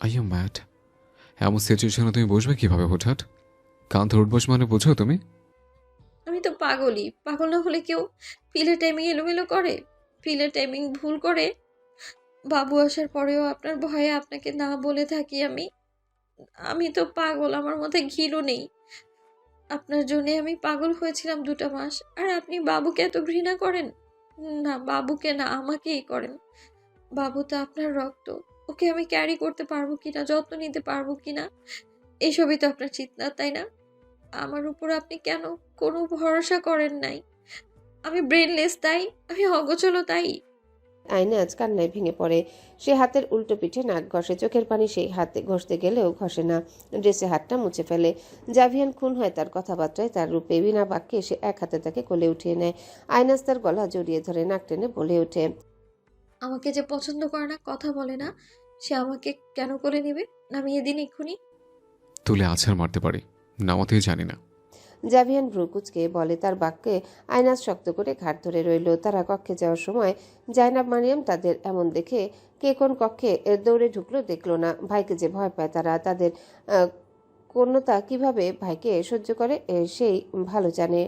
I U mad? এমন সিচুয়েশনে তুমি বসবে কিভাবে হঠাৎ? কান ধরে উঠবস মানে বুঝো তুমি? আমি তো পাগলই। পাগল না হলে কেউ ফিলের টাইমিং এলোমেলো করে? ফিলের টাইমিং ভুল করে? বাবু আসার পরেও আপনার ভয়ে আপনাকে না বলে থাকি আমি। আমি তো পাগল, আমার মধ্যে ঘিলও নেই। আপনার জন্যে আমি পাগল হয়েছিলাম 2টা মাস। আর আপনি বাবুকে এত ঘৃণা করেন? না, বাবুকে না, আমাকেই করেন। বাবু তো আপনার রক্ত। ওকে আমি ক্যারি করতে পারবো কিনা, যত্ন নিতে পারবো কিনা, এসবই তো আপনার চিন্তা, তাই না? আমার উপর আপনি কেন কোনো ভরসা করেন নাই? আমি ব্রেনলেস তাই? আমি অগোছলো তাই? আইনাজ কান্নায় ভেঙে পড়ে। সে হাতের উল্টো পিঠে নাক ঘষে। চোখের পানি সেই হাতে ঘষতে গেলেও ঘষে না। ড্রেসে হাতটা মুছে ফেলে। জাভিয়ান খুন হয় তার কথাবার্তায়, তার রূপে। বিনা বাক্যে সে এক হাতে তাকে কোলে উঠিয়ে নেয়। আইনাজ তার গলা জড়িয়ে ধরে নাক টেনে বলে ওঠে, আমাকে যে পছন্দ করে না, কথা বলে না, সে আমাকে কেন করে নেবে? নামিয়ে দিন এক্ষুনি। তুলে আছাড় মারতে পারি, নামাতেই জানি না। জাভিয়ান ভ্রু কুঁচকে বলে। তার বাক্যে আয়নাজ শক্ত করে ঘাট ধরে রইল। তারা কক্ষে যাওয়ার সময় জাইনাব মারিয়াম তাদের এমন দেখে কে কোন কক্ষে দৌড়ে ঢুকলো দেখলো না। ভাইকে যে ভয় পায় তারা, তাদের কন্যতা কিভাবে ভাইকে সহ্য করে সেই ভালো জানে।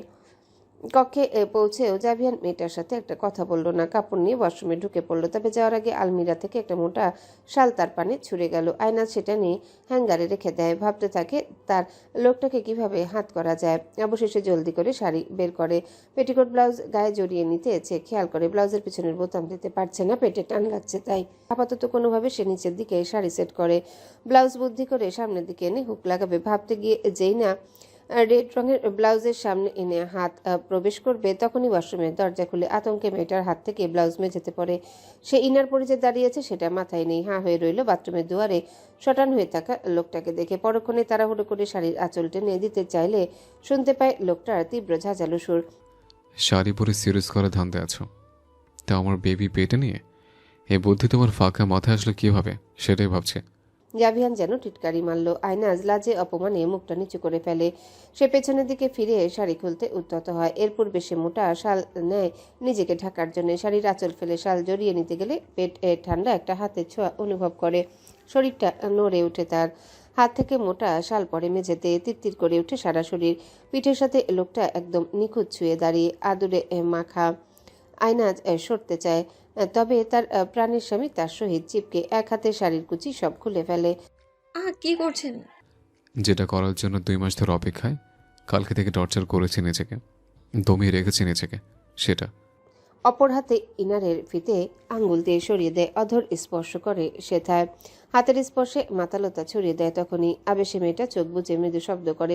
কক্ষে পৌঁছেও জাভিয়ান মেয়েটার সাথে একটা কথা বললো না। কাপড় নিয়ে ওয়াশরুমে ঢুকে পড়লো। তবে যাওয়ার আগে আলমিরা থেকে একটা মোটা শাল তার পানে ছুঁড়ে গেল। আয়না সেটা নিয়ে হ্যাঙ্গারে রেখে দেয়। ভাবতে থাকে তার লোকটাকে কিভাবে হাত করা যায়। অবশেষে জলদি করে শাড়ি বের করে। পেটিকোট ব্লাউজ গায়ে জড়িয়ে নিতে খেয়াল করে ব্লাউজের পিছনের বোতাম দিতে পারছে না, পেটে টান লাগছে। তাই আপাতত কোনোভাবে সে নিচের দিকে শাড়ি সেট করে। ব্লাউজ বুদ্ধি করে সামনের দিকে এনে হুক লাগাবে। ভাবতে গিয়ে যেই না রেড রঙের ব্লাউজের সামনে এনে হাত প্রবেশ করবে, তখনই ওয়াশরুমের দরজা খুলে আতঙ্কে মেয়েটার হাত থেকে ব্লাউজ মেঝেতে পড়ে। সে ইনার পরে যে দাঁড়িয়েছে সেটা মাথায় নেই। হাঁ হয়ে রইল বাথরুমের দুয়ারে শটান হয়ে থাকা লোকটাকে দেখে। পরক্ষণে তাড়াহুড়ো করে শাড়ির আঁচল টেনে দিতে চাইলে শুনতে পায় লোকটার তীব্র ঝাঁঝালো সুর। শাড়ি পরে সিরিয়াস করে ধান্দে আছো, তা আমার বেবি পেটে নিয়ে? এই বুদ্ধি তোমার ফাঁকা মাথায় আসলে কিভাবে সেটাই ভাবছে। জাভিয়ান যেন টিটকারি মারল। আয়নাজ লাজে অপমানে মুখটা নিচু করে ফেলে। সে পেছনের দিকে ফিরে শাড়ি খুলতে উদ্যত হয়। এর পূর্বে সে মোটা শাল নেয় নিজেকে ঢাকার জন্য। শাড়ির আঁচল ফেলে শাল জড়িয়ে নিতে গেলে পেট ঠান্ডা একটা হাতের ছোঁয়া অনুভব করে। শরীরটা নড়ে ওঠে তার। হাত থেকে মোটা শাল পরে মেঝেতে। তিত্তির করে ওঠে সারা শরীর। পিঠের সাথে লোকটা একদম নিখুঁত ছুঁয়ে দাঁড়িয়ে আদুরে মাখা। আয়নাজ সরতে চায়, তবে তার প্রাণের স্বামী তার সহিত চিপকে এক হাতে শাড়ির কুচি সব খুলে ফেলে। কি করছেন? যেটা করার জন্য 2 মাস ধরে অপেক্ষায়, কালকে থেকে টর্চার করেছি নিজেকে, দমিয়ে রেখেছি নিজেকে, সেটা। অপর হাতে ইনারের ফিতে আঙ্গুল দিয়ে সরিয়ে দেয়। অধর স্পর্শ করে সেথায়। হাতের স্পর্শে মাতালতা ছড়িয়ে দেয়। তখনই আবেশে মেয়েটা চোখ বুজে মৃদু শব্দ করে,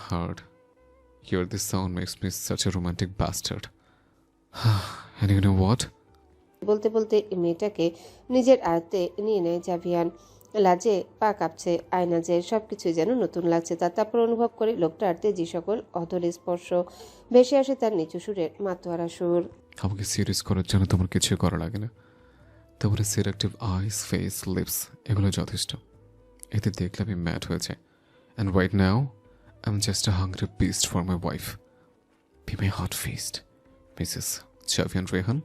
hard, this sound makes me such a romantic bastard. And you know what? বলতে বলতে মেয়েটাকে নিজের আয়ত্তে নিয়ে নেয় জাভিয়ান। লাজে পা কাঁপছে আয়নাজের, সবকিছু যেন নতুন লাগছে তার। তারপর অনুভব করে লোকটার তেজি সকল অধর স্পর্শ, ভেসে আসে তার নিচু সুরের মাতোয়ারা সুর। আমাকে সিরিয়াস করার জন্য তোমার কিছু করা লাগে না, তারপরে সিলেক্টিভ আইস, ফেস, লিপস এগুলো যথেষ্ট। এতে দেখলে আমি ম্যাড হয়ে যাই। And right now I am just a hungry beast for my wife. Be my hot feast Mrs Javian Rehan.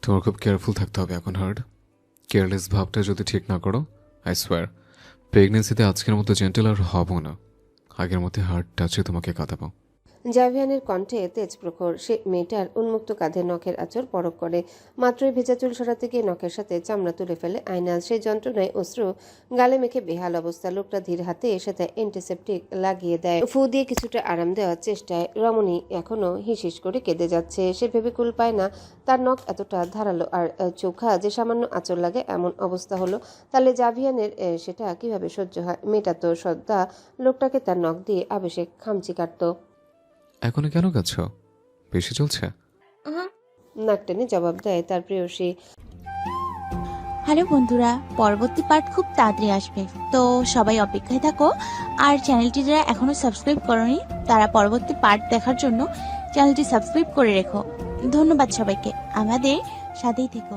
তোমার খুব কেয়ারফুল থাকতে হবে এখন হার্ড। কেয়ারলেস ভাবটা যদি ঠিক না করো, আই সোয়ার প্রেগনেন্সিতে আজকের মতো জেন্টেল আর হব না। আগের মতো হার্ড টাচে তোমাকে কাঁদাবো। জাভিয়ানের কণ্ঠে তেজ প্রখর। সে মেয়েটার উন্মুক্ত কাঁধে নখের আঁচড় পরক করে। মাত্রই ভেজা চুল সরাতে গিয়ে নখের সাথে চামড়া তুলে ফেলে আয়নাজ। সেই যন্ত্রণায় অশ্রু গালে মেখে বেহাল অবস্থা। লোকটা ধীর হাতে এসে তাই অ্যান্টিসেপটিক লাগিয়ে দেয়। ফু দিয়ে কিছুটা আরাম দেওয়ার চেষ্টায় রমণী এখনো হিসিস করে কেঁদে যাচ্ছে। সে ভেবে কুল পায় না তার নখ এতটা ধারালো আর চোখা যে সামান্য আঁচড় লাগে এমন অবস্থা হলো। তাহলে জাভিয়ানের সেটা কিভাবে সহ্য হয়? মেয়েটা তো সদ্যা লোকটাকে তার নখ দিয়ে আবেশে খামচি কাটতো। এখনো কেন কাছ বেশি চলছে? নাক টেনে জবাব দেয় তার প্রেয়সী। হ্যালো বন্ধুরা, পরবর্তী পার্ট খুব তাড়াতাড়ি আসবে, তো সবাই অপেক্ষায় থাকো। আর চ্যানেলটি যারা এখনো সাবস্ক্রাইব করোনি তারা পরবর্তী পার্ট দেখার জন্য চ্যানেলটি সাবস্ক্রাইব করে রেখো। ধন্যবাদ সবাইকে, আমাদের সাথেই থেকো।